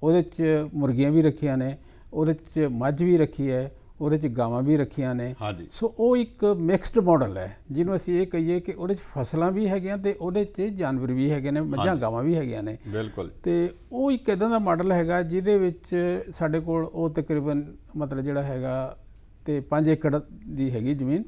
Speaker 2: ਉਹਦੇ 'ਚ ਮੁਰਗੀਆਂ ਵੀ ਰੱਖੀਆਂ ਨੇ, ਉਹਦੇ 'ਚ ਮੱਝ ਵੀ ਰੱਖੀ ਹੈ, ਉਹਦੇ 'ਚ ਗਾਵਾਂ ਵੀ ਰੱਖੀਆਂ ਨੇ। ਸੋ ਉਹ ਇੱਕ ਮਿਕਸਡ ਮਾਡਲ ਹੈ ਜਿਹਨੂੰ ਅਸੀਂ ਇਹ ਕਹੀਏ ਕਿ ਉਹਦੇ 'ਚ ਫਸਲਾਂ ਵੀ ਹੈਗੀਆਂ ਤੇ ਉਹਦੇ 'ਚ ਜਾਨਵਰ ਵੀ ਹੈਗੇ ਨੇ, ਮੱਝਾਂ ਗਾਵਾਂ ਵੀ ਹੈਗੀਆਂ ਨੇ।
Speaker 1: ਬਿਲਕੁਲ।
Speaker 2: ਤੇ ਉਹ ਇੱਕ ਇੱਦਾਂ ਦਾ ਮਾਡਲ ਹੈਗਾ ਜਿਹਦੇ ਵਿੱਚ ਸਾਡੇ ਕੋਲ ਉਹ ਤਕਰੀਬਨ ਮਤਲਬ ਜਿਹੜਾ ਹੈਗਾ ਤੇ 5 ਏਕੜ ਦੀ ਹੈਗੀ ਜ਼ਮੀਨ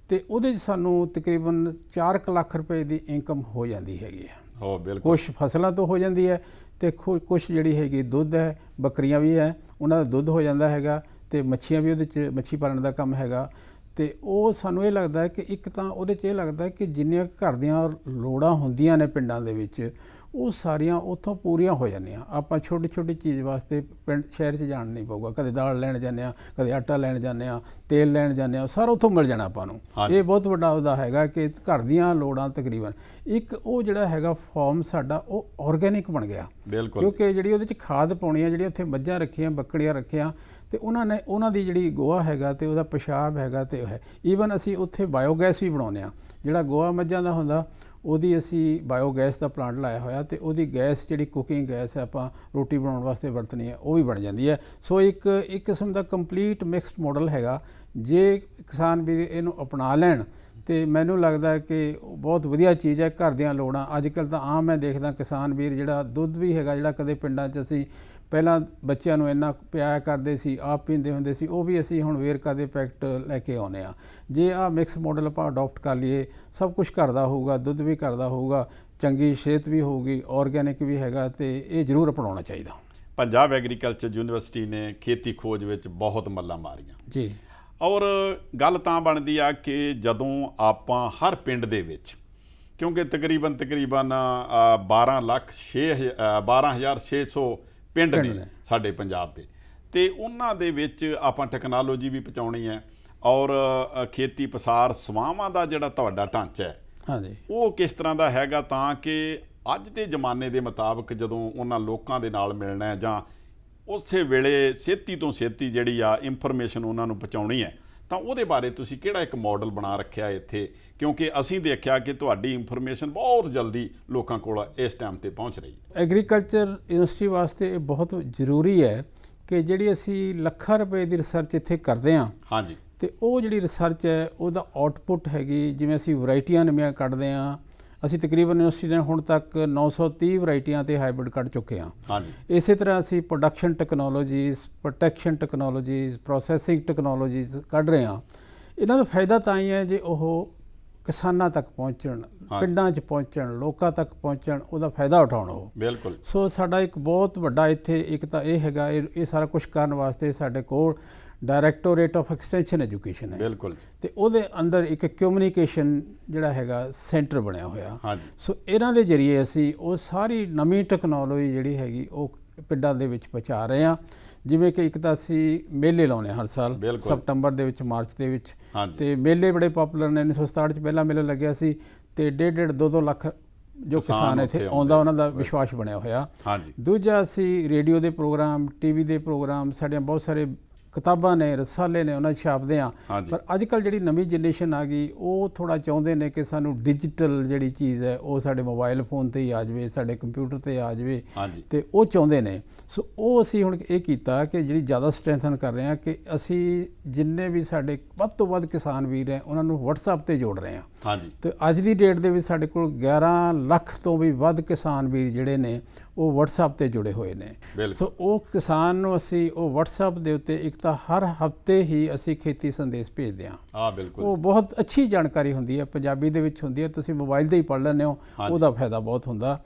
Speaker 2: ਤੇ ਉਹਦੇ 'ਚ ਸਾਨੂੰ ਤਕਰੀਬਨ 4 ਲੱਖ ਰੁਪਏ ਦੀ ਇਨਕਮ ਹੋ ਜਾਂਦੀ ਹੈਗੀ ਹੈ। ਕੁਛ ਫਸਲਾਂ ਤੋਂ ਹੋ ਜਾਂਦੀ ਹੈ ਤੇ ਕੁਛ ਜਿਹੜੀ ਹੈਗੀ ਦੁੱਧ ਹੈ, ਬੱਕਰੀਆਂ ਵੀ ਹੈ, ਉਹਨਾਂ ਦਾ ਦੁੱਧ ਹੋ ਜਾਂਦਾ ਹੈਗਾ ਤੇ ਮੱਛੀਆਂ ਵੀ ਉਹਦੇ 'ਚ ਮੱਛੀ ਪਾਲਣ ਦਾ ਕੰਮ ਹੈਗਾ। ਤੇ ਉਹ ਸਾਨੂੰ ਇਹ ਲੱਗਦਾ ਹੈ ਕਿ ਇੱਕ ਤਾਂ ਉਹਦੇ 'ਚ ਇਹ ਲੱਗਦਾ ਕਿ ਜਿੰਨੀਆਂ ਘਰ ਦੀਆਂ ਲੋੜਾਂ ਹੁੰਦੀਆਂ ਨੇ ਪਿੰਡਾਂ ਦੇ ਵਿੱਚ ਉਹ ਸਾਰੀਆਂ ਉੱਥੋਂ ਪੂਰੀਆਂ ਹੋ ਜਾਂਦੀਆਂ। ਆਪਾਂ ਛੋਟੀ ਛੋਟੀ ਚੀਜ਼ ਵਾਸਤੇ ਪਿੰਡ ਸ਼ਹਿਰ 'ਚ ਜਾਣ ਨਹੀਂ ਪਊਗਾ, ਕਦੇ ਦਾਲ ਲੈਣ ਜਾਂਦੇ ਹਾਂ, ਕਦੇ ਆਟਾ ਲੈਣ ਜਾਂਦੇ ਹਾਂ, ਤੇਲ ਲੈਣ ਜਾਂਦੇ ਹਾਂ, ਸਾਰਾ ਉੱਥੋਂ ਮਿਲ ਜਾਣਾ ਆਪਾਂ ਨੂੰ। ਇਹ ਬਹੁਤ ਵੱਡਾ ਉਹਦਾ ਹੈਗਾ ਕਿ ਘਰ ਦੀਆਂ ਲੋੜਾਂ ਤਕਰੀਬਨ ਇੱਕ ਉਹ ਜਿਹੜਾ ਹੈਗਾ ਫਾਰਮ ਸਾਡਾ ਉਹ ਆਰਗੈਨਿਕ ਬਣ ਗਿਆ। ਕਿਉਂਕਿ ਜਿਹੜੀ ਉਹਦੇ 'ਚ ਖਾਦ ਪਾਉਣੀ ਹੈ, ਜਿਹੜੀ ਉੱਥੇ ਮੱਝਾਂ ਰੱਖੀਆਂ, ਬੱਕਰੀਆਂ ਰੱਖੀਆਂ ਤੇ ਉਹਨਾਂ ਦੀ ਜਿਹੜੀ ਗੋਹਾ ਹੈਗਾ ਤੇ ਉਹਦਾ ਪਿਸ਼ਾਬ ਹੈਗਾ ਤੇ ਉਹ ਹੈ। ਈਵਨ ਅਸੀਂ ਉੱਥੇ ਬਾਇਓਗੈਸ ਵੀ ਬਣਾਉਂਦੇ ਹਾਂ, ਜਿਹੜਾ ਗੋਹਾ ਮੱਝਾਂ ਦਾ ਹੁੰਦਾ ਉਹਦੀ ਅਸੀਂ ਬਾਇਓਗੈਸ ਦਾ ਪਲਾਂਟ ਲਾਇਆ ਹੋਇਆ ਤੇ ਉਹਦੀ ਗੈਸ ਜਿਹੜੀ ਕੁਕਿੰਗ ਗੈਸ ਹੈ ਆਪਾਂ ਰੋਟੀ ਬਣਾਉਣ ਵਾਸਤੇ ਵਰਤਣੀ ਹੈ ਉਹ ਵੀ ਬਣ ਜਾਂਦੀ ਹੈ। ਸੋ ਇੱਕ ਕਿਸਮ ਦਾ ਕੰਪਲੀਟ ਮਿਕਸਡ ਮਾਡਲ ਹੈਗਾ। ਜੇ ਕਿਸਾਨ ਵੀ ਇਹਨੂੰ ਅਪਣਾ ਲੈਣ ਤੇ ਮੈਨੂੰ ਲੱਗਦਾ ਕਿ ਬਹੁਤ ਵਧੀਆ ਚੀਜ਼ ਹੈ। ਘਰ ਦੀਆਂ ਲੋੜਾਂ ਅੱਜ ਕੱਲ੍ਹ ਤਾਂ ਆਮ ਮੈਂ ਦੇਖਦਾ ਕਿਸਾਨ ਵੀਰ ਜਿਹੜਾ ਦੁੱਧ ਵੀ ਹੈਗਾ, ਜਿਹੜਾ ਕਦੇ ਪਿੰਡਾਂ 'ਚ ਅਸੀਂ ਪਹਿਲਾਂ ਬੱਚਿਆਂ ਨੂੰ ਇੰਨਾ ਪਿਆਇਆ ਕਰਦੇ ਸੀ, ਆਪ ਪੀਂਦੇ ਹੁੰਦੇ ਸੀ, ਉਹ ਵੀ ਅਸੀਂ ਹੁਣ ਵੇਰਕਾ ਦੇ ਪੈਕਟ ਲੈ ਕੇ ਆਉਂਦੇ ਹਾਂ। ਜੇ ਆਹ ਮਿਕਸ ਮਾਡਲ ਆਪਾਂ ਅਡੋਪਟ ਕਰ ਲਈਏ, ਸਭ ਕੁਝ ਘਰ ਦਾ ਹੋਊਗਾ, ਦੁੱਧ ਵੀ ਘਰ ਦਾ ਹੋਊਗਾ, ਚੰਗੀ ਸਿਹਤ ਵੀ ਹੋਊਗੀ, ਆਰਗੈਨਿਕ ਵੀ ਹੈਗਾ ਤੇ ਇਹ ਜ਼ਰੂਰ ਅਪਣਾਉਣਾ ਚਾਹੀਦਾ।
Speaker 1: ਪੰਜਾਬ ਐਗਰੀਕਲਚਰ ਯੂਨੀਵਰਸਿਟੀ ਨੇ ਖੇਤੀ ਖੋਜ ਵਿੱਚ ਬਹੁਤ ਮੱਲਾਂ ਮਾਰੀਆਂ ਜੀ। ਔਰ ਗੱਲ ਤਾਂ ਬਣਦੀ ਆ ਕਿ ਜਦੋਂ ਆਪਾਂ ਹਰ ਪਿੰਡ ਦੇ ਵਿੱਚ, ਕਿਉਂਕਿ ਤਕਰੀਬਨ 12,600 ਪਿੰਡ ਨੇ ਸਾਡੇ ਪੰਜਾਬ ਦੇ, ਤੇ ਉਹਨਾਂ ਦੇ ਵਿੱਚ ਆਪਾਂ ਟੈਕਨੋਲੋਜੀ ਵੀ ਪਹੁੰਚਾਉਣੀ ਹੈ ਔਰ ਖੇਤੀ ਪਸਾਰ ਸੇਵਾਵਾਂ ਦਾ ਜਿਹੜਾ ਤੁਹਾਡਾ ਢਾਂਚਾ ਹੈ
Speaker 2: ਹਾਂਜੀ,
Speaker 1: ਉਹ ਕਿਸ ਤਰ੍ਹਾਂ ਦਾ ਹੈਗਾ, ਤਾਂ ਕਿ ਅੱਜ ਦੇ ਜ਼ਮਾਨੇ ਦੇ ਮੁਤਾਬਕ ਜਦੋਂ ਉਹਨਾਂ ਲੋਕਾਂ ਦੇ ਨਾਲ ਮਿਲਣਾ ਹੈ ਜਾਂ ਉਸੇ ਵੇਲੇ ਛੇਤੀ ਤੋਂ ਛੇਤੀ ਜਿਹੜੀ ਆ ਇਨਫੋਰਮੇਸ਼ਨ ਉਹਨਾਂ ਨੂੰ ਪਹੁੰਚਾਉਣੀ ਹੈ, ਤਾਂ ਉਹਦੇ ਬਾਰੇ ਤੁਸੀਂ ਕਿਹੜਾ ਇੱਕ ਮਾਡਲ ਬਣਾ ਰੱਖਿਆ ਇੱਥੇ? ਕਿਉਂਕਿ ਅਸੀਂ ਦੇਖਿਆ ਕਿ ਤੁਹਾਡੀ ਇਨਫੋਰਮੇਸ਼ਨ ਬਹੁਤ ਜਲਦੀ ਲੋਕਾਂ ਕੋਲ ਇਸ ਟਾਈਮ ਤੇ ਪਹੁੰਚ ਰਹੀ ਹੈ।
Speaker 2: ਐਗਰੀਕਲਚਰ ਯੂਨੀਵਰਸਿਟੀ ਵਾਸਤੇ ਇਹ ਬਹੁਤ ਜ਼ਰੂਰੀ ਹੈ ਕਿ ਜਿਹੜੀ ਅਸੀਂ ਲੱਖਾਂ ਰੁਪਏ ਦੀ ਰਿਸਰਚ ਇੱਥੇ ਕਰਦੇ ਹਾਂ,
Speaker 1: ਹਾਂਜੀ,
Speaker 2: ਤੇ ਉਹ ਜਿਹੜੀ ਰਿਸਰਚ ਹੈ ਉਹਦਾ ਆਊਟਪੁੱਟ ਹੈਗੀ, ਜਿਵੇਂ ਅਸੀਂ ਵੈਰਾਈਟੀਆਂ ਨਵੀਆਂ ਕੱਢਦੇ ਹਾਂ, ਅਸੀਂ ਤਕਰੀਬਨ ਯੂਨੀਵਰਸਿਟੀ ਨੇ ਹੁਣ ਤੱਕ 930 ਵੈਰਾਈਟੀਆਂ ਤੇ ਹਾਈਬ੍ਰਿਡ ਕੱਢ ਚੁੱਕੇ ਹਾਂ।
Speaker 1: ਹਾਂਜੀ,
Speaker 2: ਇਸੇ ਤਰ੍ਹਾਂ ਅਸੀਂ production technologies, protection technologies, processing technologies ਕੱਢ ਰਹੇ ਹਾਂ। ਇਹਨਾਂ ਦਾ ਫਾਇਦਾ ਤਾਂ ਹੀ ਹੈ ਜੇ ਉਹ ਕਿਸਾਨਾਂ ਤੱਕ ਪਹੁੰਚਣ, ਪਿੰਡਾਂ 'ਚ ਪਹੁੰਚਣ, ਲੋਕਾਂ ਤੱਕ ਪਹੁੰਚਣ, ਉਹਦਾ ਫਾਇਦਾ ਉਠਾਉਣ ਉਹ।
Speaker 1: ਬਿਲਕੁਲ।
Speaker 2: ਸੋ ਸਾਡਾ ਇੱਕ ਬਹੁਤ ਵੱਡਾ ਇੱਥੇ ਇੱਕ ਤਾਂ ਇਹ ਹੈਗਾ, ਇਹ ਸਾਰਾ ਕੁਝ ਕਰਨ ਵਾਸਤੇ ਸਾਡੇ ਕੋਲ ਡਾਇਰੈਕਟੋਰੇਟ ਆਫ ਐਕਸਟੈਂਸ਼ਨ ਐਜੂਕੇਸ਼ਨ ਹੈ।
Speaker 1: ਬਿਲਕੁਲ।
Speaker 2: ਤੇ ਉਹਦੇ ਅੰਦਰ ਇੱਕ ਕਮਿਊਨੀਕੇਸ਼ਨ ਜਿਹੜਾ ਹੈਗਾ ਸੈਂਟਰ ਬਣਿਆ ਹੋਇਆ।
Speaker 1: ਹਾਂਜੀ।
Speaker 2: ਸੋ ਇਹਨਾਂ ਦੇ ਜ਼ਰੀਏ ਅਸੀਂ ਉਹ ਸਾਰੀ ਨਵੀਂ ਟੈਕਨੋਲੋਜੀ ਜਿਹੜੀ ਹੈਗੀ ਉਹ ਪਿੰਡਾਂ ਦੇ ਵਿੱਚ ਪਹੁੰਚਾ ਰਹੇ ਹਾਂ। ਜਿਵੇਂ ਕਿ ਇੱਕ ਤਾਂ ਅਸੀਂ ਮੇਲੇ ਲਾਉਂਦੇ ਹਾਂ ਹਰ ਸਾਲ ਸਤੰਬਰ ਦੇ ਵਿੱਚ, ਮਾਰਚ ਦੇ ਵਿੱਚ, ਤੇ ਮੇਲੇ ਬੜੇ ਪੋਪੂਲਰ ਨੇ। 1967 'ਚ ਪਹਿਲਾ ਮੇਲਾ ਲੱਗਿਆ ਸੀ ਤੇ 1.5-2 ਲੱਖ ਜੋ ਕਿਸਾਨ ਇੱਥੇ ਆਉਂਦਾ, ਉਹਨਾਂ ਦਾ ਵਿਸ਼ਵਾਸ ਬਣਿਆ ਹੋਇਆ। ਦੂਜਾ ਅਸੀਂ ਰੇਡੀਓ ਦੇ ਪ੍ਰੋਗਰਾਮ, ਟੀਵੀ ਦੇ ਪ੍ਰੋਗਰਾਮ, ਸਾਡੀਆਂ ਬਹੁਤ ਸਾਰੇ ਕਿਤਾਬਾਂ ਨੇ, ਰਸਾਲੇ ਨੇ, ਉਹਨਾਂ 'ਚ ਛਾਪਦੇ ਹਾਂ। ਪਰ ਅੱਜ ਕੱਲ੍ਹ ਜਿਹੜੀ ਨਵੀਂ ਜਨਰੇਸ਼ਨ ਆ ਗਈ ਉਹ ਥੋੜ੍ਹਾ ਚਾਹੁੰਦੇ ਨੇ ਕਿ ਸਾਨੂੰ ਡਿਜੀਟਲ ਜਿਹੜੀ ਚੀਜ਼ ਹੈ ਉਹ ਸਾਡੇ ਮੋਬਾਈਲ ਫੋਨ 'ਤੇ ਹੀ ਆ ਜਾਵੇ, ਸਾਡੇ ਕੰਪਿਊਟਰ 'ਤੇ ਆ ਜਾਵੇ, ਤੇ ਉਹ ਚਾਹੁੰਦੇ ਨੇ। ਸੋ ਉਹ ਅਸੀਂ ਹੁਣ ਇਹ ਕੀਤਾ ਕਿ ਜਿਹੜੀ ਜ਼ਿਆਦਾ ਸਟਰੈਂਥਨ ਕਰ ਰਹੇ ਹਾਂ ਕਿ ਅਸੀਂ ਜਿੰਨੇ ਵੀ ਸਾਡੇ ਵੱਧ ਤੋਂ ਵੱਧ ਕਿਸਾਨ ਵੀਰ ਹੈ ਉਹਨਾਂ ਨੂੰ WhatsApp 'ਤੇ ਜੋੜ ਰਹੇ ਹਾਂ। ਤੇ ਅੱਜ ਦੀ ਡੇਟ ਦੇ ਵਿੱਚ ਸਾਡੇ ਕੋਲ 11 ਲੱਖ ਤੋਂ ਵੀ ਵੱਧ ਕਿਸਾਨ ਵੀਰ ਜਿਹੜੇ ਨੇ ਉਹ WhatsApp 'ਤੇ ਜੁੜੇ ਹੋਏ ਨੇ। ਸੋ ਉਹ ਕਿਸਾਨ ਨੂੰ ਅਸੀਂ ਉਹ WhatsApp ਦੇ ਉੱਤੇ ਇੱਕ ਤਾਂ ਹਰ ਹਫ਼ਤੇ ਹੀ ਅਸੀਂ ਖੇਤੀ ਸੰਦੇਸ਼ ਭੇਜਦੇ ਹਾਂ।
Speaker 1: ਬਿਲਕੁਲ।
Speaker 2: ਉਹ ਬਹੁਤ ਅੱਛੀ ਜਾਣਕਾਰੀ ਹੁੰਦੀ ਹੈ, ਪੰਜਾਬੀ ਦੇ ਵਿੱਚ ਹੁੰਦੀ ਹੈ, ਤੁਸੀਂ ਮੋਬਾਈਲ 'ਤੇ ਹੀ ਪੜ੍ਹ ਲੈਂਦੇ ਹੋ, ਉਹਦਾ ਫਾਇਦਾ ਬਹੁਤ ਹੁੰਦਾ।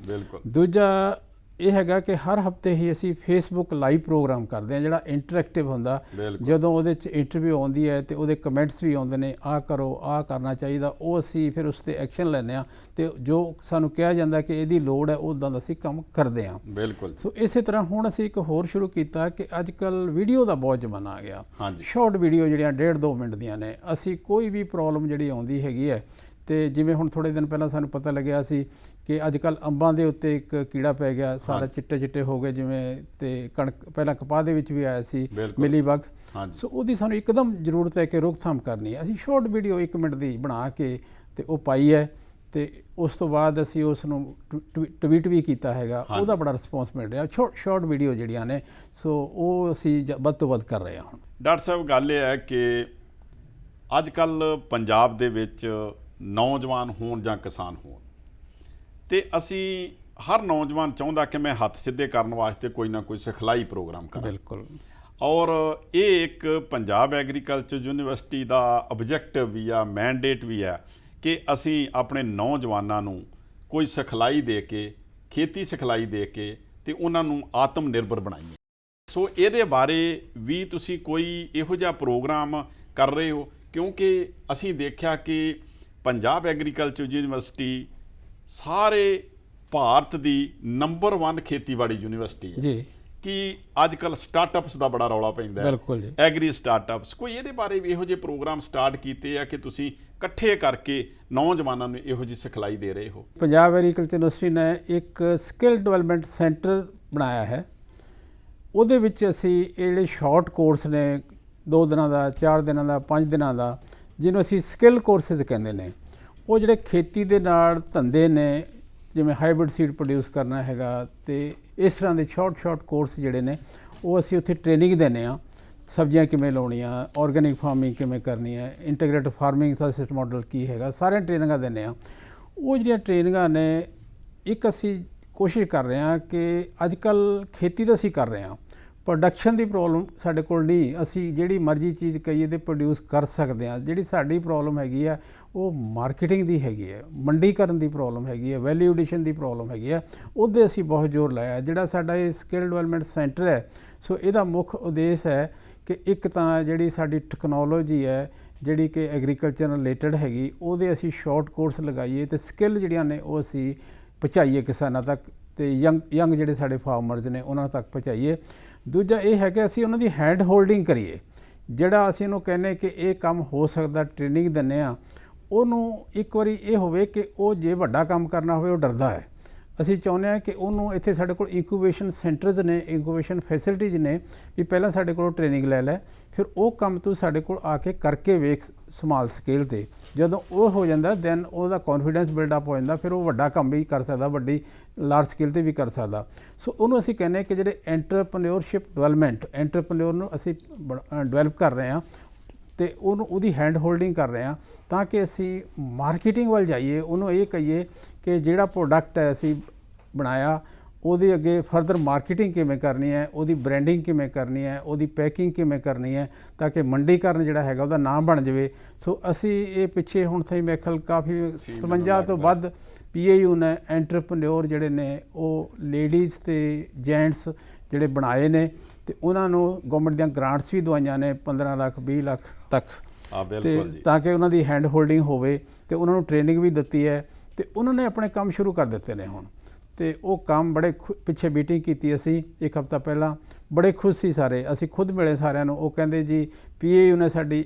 Speaker 2: ਦੂਜਾ ਇਹ ਹੈਗਾ ਕਿ ਹਰ ਹਫ਼ਤੇ ਹੀ ਅਸੀਂ ਫੇਸਬੁੱਕ ਲਾਈਵ ਪ੍ਰੋਗਰਾਮ ਕਰਦੇ ਹਾਂ ਜਿਹੜਾ ਇੰਟਰੈਕਟਿਵ ਹੁੰਦਾ। ਜਦੋਂ ਉਹਦੇ 'ਚ ਇੰਟਰਵਿਊ ਆਉਂਦੀ ਹੈ ਤੇ ਉਹਦੇ ਕਮੈਂਟਸ ਵੀ ਆਉਂਦੇ ਨੇ, ਆਹ ਕਰੋ, ਆਹ ਕਰਨਾ ਚਾਹੀਦਾ, ਉਹ ਅਸੀਂ ਫਿਰ ਉਸ 'ਤੇ ਐਕਸ਼ਨ ਲੈਂਦੇ ਹਾਂ ਤੇ ਜੋ ਸਾਨੂੰ ਕਿਹਾ ਜਾਂਦਾ ਕਿ ਇਹਦੀ ਲੋੜ ਹੈ ਉੱਦਾਂ ਦਾ ਅਸੀਂ ਕੰਮ ਕਰਦੇ ਹਾਂ।
Speaker 1: ਬਿਲਕੁਲ।
Speaker 2: ਸੋ ਇਸੇ ਤਰ੍ਹਾਂ ਹੁਣ ਅਸੀਂ ਇੱਕ ਹੋਰ ਸ਼ੁਰੂ ਕੀਤਾ ਕਿ ਅੱਜ ਕੱਲ੍ਹ ਵੀਡੀਓ ਦਾ ਬਹੁਤ ਜ਼ਮਾਨਾ ਆ ਗਿਆ। ਸ਼ਾਰਟ ਵੀਡੀਓ ਜਿਹੜੀਆਂ 1.5-2 ਮਿੰਟ ਦੀਆਂ ਨੇ, ਅਸੀਂ ਕੋਈ ਵੀ ਪ੍ਰੋਬਲਮ ਜਿਹੜੀ ਆਉਂਦੀ ਹੈਗੀ ਹੈ, ਤੇ ਜਿਵੇਂ ਹੁਣ ਥੋੜ੍ਹੇ ਦਿਨ ਪਹਿਲਾਂ ਸਾਨੂੰ ਪਤਾ ਲੱਗਿਆ ਸੀ ਕਿ ਅੱਜ ਕੱਲ੍ਹ ਅੰਬਾਂ ਦੇ ਉੱਤੇ ਇੱਕ ਕੀੜਾ ਪੈ ਗਿਆ, ਸਾਰਾ ਚਿੱਟੇ ਹੋ ਗਏ ਜਿਵੇਂ, ਤੇ ਕਣਕ ਪਹਿਲਾਂ ਕਪਾਹ ਦੇ ਵਿੱਚ ਵੀ ਆਇਆ ਸੀ ਮਿਲੀਬਗ। ਸੋ ਉਹਦੀ ਸਾਨੂੰ ਇੱਕਦਮ ਜ਼ਰੂਰਤ ਹੈ ਕਿ ਰੋਕਥਾਮ ਕਰਨੀ ਹੈ। ਅਸੀਂ ਸ਼ਾਰਟ ਵੀਡੀਓ 1 ਮਿੰਟ ਦੀ ਬਣਾ ਕੇ ਤੇ ਉਹ ਪਾਈ ਹੈ, ਤੇ ਉਸ ਤੋਂ ਬਾਅਦ ਅਸੀਂ ਉਸ ਨੂੰ ਟਵੀਟ ਵੀ ਕੀਤਾ ਹੈਗਾ, ਉਹਦਾ ਬੜਾ ਰਿਸਪੌਂਸ ਮਿਲ ਰਿਹਾ। ਸ਼ਾਰਟ ਵੀਡੀਓ ਜਿਹੜੀਆਂ ਨੇ ਸੋ ਉਹ ਅਸੀਂ ਵੱਧ ਤੋਂ ਵੱਧ ਕਰ ਰਹੇ ਹਾਂ। ਹੁਣ
Speaker 1: ਡਾਕਟਰ ਸਾਹਿਬ ਗੱਲ ਇਹ ਹੈ ਕਿ ਅੱਜ ਕੱਲ੍ਹ ਪੰਜਾਬ ਦੇ ਵਿੱਚ ਨੌਜਵਾਨ ਹੋਣ ਜਾਂ ਕਿਸਾਨ ਹੋਣ, ਤੇ ਅਸੀਂ ਹਰ ਨੌਜਵਾਨ ਚਾਹੁੰਦਾ ਕਿ ਮੈਂ ਹੱਥ ਸਿੱਧੇ ਕਰਨ ਵਾਸਤੇ ਕੋਈ ਨਾ ਕੋਈ ਸਿਖਲਾਈ ਪ੍ਰੋਗਰਾਮ ਕਰਾਂ।
Speaker 2: ਬਿਲਕੁਲ।
Speaker 1: ਔਰ ਇਹ ਇੱਕ ਪੰਜਾਬ ਐਗਰੀਕਲਚਰ ਯੂਨੀਵਰਸਿਟੀ ਦਾ ਆਬਜੈਕਟਿਵ ਵੀ ਆ, ਮੈਂਡੇਟ ਵੀ ਹੈ ਕਿ ਅਸੀਂ ਆਪਣੇ ਨੌਜਵਾਨਾਂ ਨੂੰ ਕੋਈ ਸਿਖਲਾਈ ਦੇ ਕੇ, ਖੇਤੀ ਸਿਖਲਾਈ ਦੇ ਕੇ, ਤੇ ਉਹਨਾਂ ਨੂੰ ਆਤਮ ਨਿਰਭਰ ਬਣਾਈਏ। ਸੋ ਇਹਦੇ ਬਾਰੇ ਵੀ ਤੁਸੀਂ ਕੋਈ ਇਹੋ ਜਿਹਾ ਪ੍ਰੋਗਰਾਮ ਕਰ ਰਹੇ ਹੋ? ਕਿਉਂਕਿ ਅਸੀਂ ਦੇਖਿਆ ਕਿ ਪੰਜਾਬ ਐਗਰੀਕਲਚਰ ਯੂਨੀਵਰਸਿਟੀ ਸਾਰੇ ਭਾਰਤ ਦੀ ਨੰਬਰ 1 ਖੇਤੀਬਾੜੀ ਯੂਨੀਵਰਸਿਟੀ ਹੈ
Speaker 2: ਜੀ।
Speaker 1: ਕਿ ਅੱਜ ਕੱਲ੍ਹ ਸਟਾਰਟਅਪਸ ਦਾ ਬੜਾ ਰੌਲਾ ਪੈਂਦਾ ਹੈ।
Speaker 2: ਬਿਲਕੁਲ ਜੀ।
Speaker 1: ਐਗਰੀ ਸਟਾਰਟਅਪਸ, ਕੋਈ ਇਹਦੇ ਬਾਰੇ ਵੀ ਇਹੋ ਜਿਹੇ ਪ੍ਰੋਗਰਾਮ ਸਟਾਰਟ ਕੀਤੇ ਆ ਕਿ ਤੁਸੀਂ ਇਕੱਠੇ ਕਰਕੇ ਨੌਜਵਾਨਾਂ ਨੂੰ ਇਹੋ ਜਿਹੀ ਸਿਖਲਾਈ ਦੇ ਰਹੇ ਹੋ?
Speaker 2: ਪੰਜਾਬ ਐਗਰੀਕਲਚਰ ਯੂਨੀਵਰਸਿਟੀ ਨੇ ਇੱਕ ਸਕਿੱਲ ਡਿਵੈਲਪਮੈਂਟ ਸੈਂਟਰ ਬਣਾਇਆ ਹੈ। ਉਹਦੇ ਵਿੱਚ ਅਸੀਂ ਇਹ ਜਿਹੜੇ ਸ਼ਾਰਟ ਕੋਰਸ ਨੇ 2 ਦਿਨਾਂ ਦਾ, 4 ਦਿਨਾਂ ਦਾ, 5 ਦਿਨਾਂ ਦਾ, ਜਿਹਨੂੰ ਅਸੀਂ ਸਕਿੱਲ ਕੋਰਸਿਸ ਕਹਿੰਦੇ ਨੇ, ਉਹ ਜਿਹੜੇ ਖੇਤੀ ਦੇ ਨਾਲ ਧੰਦੇ ਨੇ, ਜਿਵੇਂ ਹਾਈਬ੍ਰਿਡ ਸੀਡ ਪ੍ਰੋਡਿਊਸ ਕਰਨਾ ਹੈਗਾ, ਤੇ ਇਸ ਤਰ੍ਹਾਂ ਦੇ ਸ਼ਾਰਟ ਕੋਰਸ ਜਿਹੜੇ ਨੇ ਉਹ ਅਸੀਂ ਉੱਥੇ ਟ੍ਰੇਨਿੰਗ ਦਿੰਦੇ ਹਾਂ। ਸਬਜ਼ੀਆਂ ਕਿਵੇਂ ਲਾਉਣੀਆਂ, ਆਰਗੈਨਿਕ ਫਾਰਮਿੰਗ ਕਿਵੇਂ ਕਰਨੀ ਹੈ, ਇੰਟੀਗ੍ਰੇਟਿਡ ਫਾਰਮਿੰਗ ਦਾ ਸਿਸਟਮ ਮਾਡਲ ਕੀ ਹੈਗਾ, ਸਾਰੀਆਂ ਟ੍ਰੇਨਿੰਗਾਂ ਦਿੰਦੇ ਹਾਂ। ਉਹ ਜਿਹੜੀਆਂ ਟ੍ਰੇਨਿੰਗਾਂ ਨੇ, ਇੱਕ ਅਸੀਂ ਕੋਸ਼ਿਸ਼ ਕਰ ਰਹੇ ਹਾਂ ਕਿ ਅੱਜ ਕੱਲ੍ਹ ਖੇਤੀ ਤਾਂ ਅਸੀਂ ਕਰ ਰਹੇ ਹਾਂ, ਪ੍ਰੋਡਕਸ਼ਨ ਦੀ ਪ੍ਰੋਬਲਮ ਸਾਡੇ ਕੋਲ ਨਹੀਂ, ਅਸੀਂ ਜਿਹੜੀ ਮਰਜ਼ੀ ਚੀਜ਼ ਕਹੀਏ ਤੇ ਪ੍ਰੋਡਿਊਸ ਕਰ ਸਕਦੇ ਹਾਂ। ਜਿਹੜੀ ਸਾਡੀ ਪ੍ਰੋਬਲਮ ਹੈਗੀ ਆ ਉਹ ਮਾਰਕੀਟਿੰਗ ਦੀ ਹੈਗੀ ਹੈ, ਮੰਡੀਕਰਨ ਦੀ ਪ੍ਰੋਬਲਮ ਹੈਗੀ ਹੈ, ਵੈਲਿਊ ਐਡੀਸ਼ਨ ਦੀ ਪ੍ਰੋਬਲਮ ਹੈਗੀ ਹੈ, ਉਹਦੇ ਅਸੀਂ ਬਹੁਤ ਜ਼ੋਰ ਲਾਇਆ। ਜਿਹੜਾ ਸਾਡਾ ਇਹ ਸਕਿੱਲ ਡਿਵੈਲਪਮੈਂਟ ਸੈਂਟਰ ਹੈ, ਸੋ ਇਹਦਾ ਮੁੱਖ ਉਦੇਸ਼ ਹੈ ਕਿ ਇੱਕ ਤਾਂ ਜਿਹੜੀ ਸਾਡੀ ਟੈਕਨੋਲੋਜੀ ਹੈ ਜਿਹੜੀ ਕਿ ਐਗਰੀਕਲਚਰ ਨਾਲ ਰਿਲੇਟਡ ਹੈਗੀ, ਉਹਦੇ ਅਸੀਂ ਸ਼ਾਰਟ ਕੋਰਸ ਲਗਾਈਏ ਤੇ ਸਕਿੱਲ ਜਿਹੜੀਆਂ ਨੇ ਉਹ ਅਸੀਂ ਪਹੁੰਚਾਈਏ ਕਿਸਾਨਾਂ ਤੱਕ, ਤੇ ਯੰਗ ਜਿਹੜੇ ਸਾਡੇ ਫਾਰਮਰਜ਼ ਨੇ ਉਹਨਾਂ ਤੱਕ ਪਹੁੰਚਾਈਏ। ਦੂਜਾ ਇਹ ਹੈ ਕਿ ਅਸੀਂ ਉਹਨਾਂ ਦੀ ਹੈਂਡ ਹੋਲਡਿੰਗ ਕਰੀਏ। ਜਿਹੜਾ ਅਸੀਂ ਇਹਨੂੰ ਕਹਿੰਦੇ ਕਿ ਇਹ ਕੰਮ ਹੋ ਸਕਦਾ, ਟ੍ਰੇਨਿੰਗ ਦਿੰਦੇ ਆ, ਉਹਨੂੰ ਇੱਕ ਵਾਰੀ ਇਹ ਹੋਵੇ ਕਿ ਉਹ ਜੇ ਵੱਡਾ ਕੰਮ ਕਰਨਾ ਹੋਵੇ ਉਹ ਡਰਦਾ ਹੈ। ਅਸੀਂ ਚਾਹੁੰਦੇ ਹਾਂ ਕਿ ਉਹਨੂੰ ਇੱਥੇ ਸਾਡੇ ਕੋਲ ਇਨਕੂਬੇਸ਼ਨ ਸੈਂਟਰਸ ਨੇ, ਇਨਕੂਬੇਸ਼ਨ ਫੈਸਿਲਿਟੀਜ਼ ਨੇ, ਵੀ ਪਹਿਲਾਂ ਸਾਡੇ ਕੋਲੋਂ ਟ੍ਰੇਨਿੰਗ ਲੈ ਲੈ, ਫਿਰ ਉਹ ਕੰਮ ਤੂੰ ਸਾਡੇ ਕੋਲ ਆ ਕੇ ਕਰਕੇ ਵੇਖ ਸਮਾਲ ਸਕੇਲ 'ਤੇ। ਜਦੋਂ ਉਹ ਹੋ ਜਾਂਦਾ ਦੈਨ ਉਹਦਾ ਕੌਨਫੀਡੈਂਸ ਬਿਲਡਅਪ ਹੋ ਜਾਂਦਾ, ਫਿਰ ਉਹ ਵੱਡਾ ਕੰਮ ਵੀ ਕਰ ਸਕਦਾ, ਵੱਡੀ ਲਾਰਜ ਸਕੇਲ 'ਤੇ ਵੀ ਕਰ ਸਕਦਾ। ਸੋ ਉਹਨੂੰ ਅਸੀਂ ਕਹਿੰਦੇ ਹਾਂ ਕਿ ਜਿਹੜੇ ਐਂਟਰਪ੍ਰੇਨਿਓਰਸ਼ਿਪ ਡਿਵੈਲਪਮੈਂਟ, ਐਂਟਰਪ੍ਰੇਨਿਓਰ ਨੂੰ ਅਸੀਂ ਡਿਵੈਲਪ ਕਰ ਰਹੇ ਹਾਂ ਅਤੇ ਉਹਦੀ ਹੈਂਡ ਹੋਲਡਿੰਗ ਕਰ ਰਹੇ ਹਾਂ, ਤਾਂ ਕਿ ਅਸੀਂ ਮਾਰਕੀਟਿੰਗ ਵੱਲ ਜਾਈਏ। ਉਹਨੂੰ ਇਹ ਕਹੀਏ ਕਿ ਜਿਹੜਾ ਪ੍ਰੋਡਕਟ ਹੈ ਅਸੀਂ ਬਣਾਇਆ, ਉਹਦੇ ਅੱਗੇ ਫਰਦਰ ਮਾਰਕੀਟਿੰਗ ਕਿਵੇਂ ਕਰਨੀ ਹੈ, ਉਹਦੀ ਬ੍ਰਾਂਡਿੰਗ ਕਿਵੇਂ ਕਰਨੀ ਹੈ, ਉਹਦੀ ਪੈਕਿੰਗ ਕਿਵੇਂ ਕਰਨੀ ਹੈ, ਤਾਂ ਕਿ ਮੰਡੀਕਰਨ ਜਿਹੜਾ ਹੈਗਾ ਉਹਦਾ ਨਾਮ ਬਣ ਜਾਵੇ। ਸੋ ਅਸੀਂ ਇਹ ਪਿੱਛੇ ਹੁਣ ਸਹੀ ਮੇਰੇ ਖਿਆਲ ਕਾਫੀ 57 ਤੋਂ ਵੱਧ PAU ਨੇ ਐਂਟਰਪ੍ਰੇਨਿਓਰ ਜਿਹੜੇ ਨੇ ਉਹ ਲੇਡੀਜ਼ ਅਤੇ ਜੈਂਟਸ ਜਿਹੜੇ ਬਣਾਏ ਨੇ, ਅਤੇ ਉਹਨਾਂ ਨੂੰ ਗੌਰਮੈਂਟ ਦੀਆਂ ਗ੍ਰਾਂਟਸ ਵੀ ਦਵਾਈਆਂ ਨੇ 15 ਲੱਖ 20 ਲੱਖ ਤੱਕ, ਤੇ ਤਾਂ ਕਿ ਉਹਨਾਂ ਦੀ ਹੈਂਡ ਹੋਲਡਿੰਗ ਹੋਵੇ, ਅਤੇ ਉਹਨਾਂ ਨੂੰ ਟ੍ਰੇਨਿੰਗ ਵੀ ਦਿੱਤੀ ਹੈ, ਅਤੇ ਉਹਨਾਂ ਨੇ ਆਪਣੇ ਕੰਮ ਸ਼ੁਰੂ ਕਰ ਦਿੱਤੇ ਨੇ ਹੁਣ। ਅਤੇ ਉਹ ਕੰਮ ਬੜੇ ਪਿੱਛੇ ਮੀਟਿੰਗ ਕੀਤੀ ਅਸੀਂ 1 ਹਫ਼ਤਾ ਪਹਿਲਾਂ, ਬੜੇ ਖੁਸ਼ ਸੀ ਸਾਰੇ, ਅਸੀਂ ਖੁਦ ਮਿਲੇ ਸਾਰਿਆਂ ਨੂੰ। ਉਹ ਕਹਿੰਦੇ ਜੀ PAU ਨੇ ਸਾਡੀ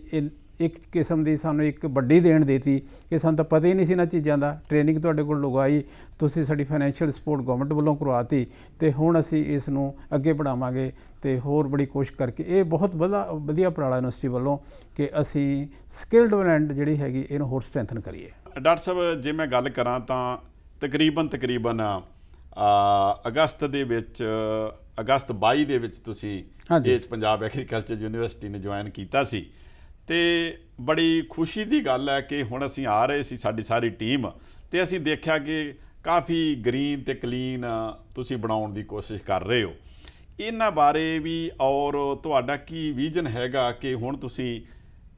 Speaker 2: ਇੱਕ ਕਿਸਮ ਦੀ ਸਾਨੂੰ ਇੱਕ ਵੱਡੀ ਦੇਣ ਦੇਤੀ ਕਿ ਸਾਨੂੰ ਤਾਂ ਪਤਾ ਹੀ ਨਹੀਂ ਸੀ ਇਹਨਾਂ ਚੀਜ਼ਾਂ ਦਾ, ਟ੍ਰੇਨਿੰਗ ਤੁਹਾਡੇ ਕੋਲ ਲਗਵਾਈ, ਤੁਸੀਂ ਸਾਡੀ ਫਾਈਨੈਂਸ਼ੀਅਲ ਸਪੋਰਟ ਗਵਰਨਮੈਂਟ ਵੱਲੋਂ ਕਰਵਾਤੀ, ਅਤੇ ਹੁਣ ਅਸੀਂ ਇਸ ਨੂੰ ਅੱਗੇ ਵਧਾਵਾਂਗੇ ਅਤੇ ਹੋਰ ਬੜੀ ਕੋਸ਼ਿਸ਼ ਕਰਕੇ। ਇਹ ਬਹੁਤ ਵਧੀਆ ਉਪਰਾਲਾ ਯੂਨੀਵਰਸਿਟੀ ਵੱਲੋਂ ਕਿ ਅਸੀਂ ਸਕਿੱਲ ਡਿਵੈਲਪਮੈਂਟ ਜਿਹੜੀ ਹੈਗੀ ਇਹਨੂੰ ਹੋਰ ਸਟਰੈਂਥਨ ਕਰੀਏ।
Speaker 1: ਡਾਕਟਰ ਸਾਹਿਬ, ਜੇ ਮੈਂ ਗੱਲ ਕਰਾਂ ਤਾਂ ਤਕਰੀਬਨ ਅਗਸਤ 22 ਦੇ ਵਿੱਚ ਤੁਸੀਂ ਇਹ ਪੰਜਾਬ ਐਗਰੀਕਲਚਰ ਯੂਨੀਵਰਸਿਟੀ ਨੇ ਜੁਆਇਨ ਕੀਤਾ ਸੀ, ਅਤੇ ਬੜੀ ਖੁਸ਼ੀ ਦੀ ਗੱਲ ਹੈ ਕਿ ਹੁਣ ਅਸੀਂ ਆ ਰਹੇ ਸੀ ਸਾਡੀ ਸਾਰੀ ਟੀਮ, ਅਤੇ ਅਸੀਂ ਦੇਖਿਆ ਕਿ ਕਾਫੀ ਗ੍ਰੀਨ ਅਤੇ ਕਲੀਨ ਤੁਸੀਂ ਬਣਾਉਣ ਦੀ ਕੋਸ਼ਿਸ਼ ਕਰ ਰਹੇ ਹੋ। ਇਹਨਾਂ ਬਾਰੇ ਵੀ ਔਰ ਤੁਹਾਡਾ ਕੀ ਵਿਜ਼ਨ ਹੈਗਾ ਕਿ ਹੁਣ ਤੁਸੀਂ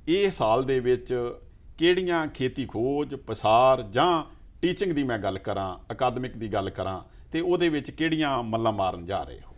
Speaker 1: ਇਹ ਸਾਲ ਦੇ ਵਿੱਚ ਕਿਹੜੀਆਂ ਖੇਤੀ ਖੋਜ, ਪਸਾਰ ਜਾਂ ਟੀਚਿੰਗ ਦੀ ਮੈਂ ਗੱਲ ਕਰਾਂ, ਅਕਾਦਮਿਕ ਦੀ ਗੱਲ ਕਰਾਂ, ਅਤੇ ਉਹਦੇ ਵਿੱਚ ਕਿਹੜੀਆਂ ਮੱਲਾਂ ਮਾਰਨ ਜਾ ਰਹੇ ਹੋ?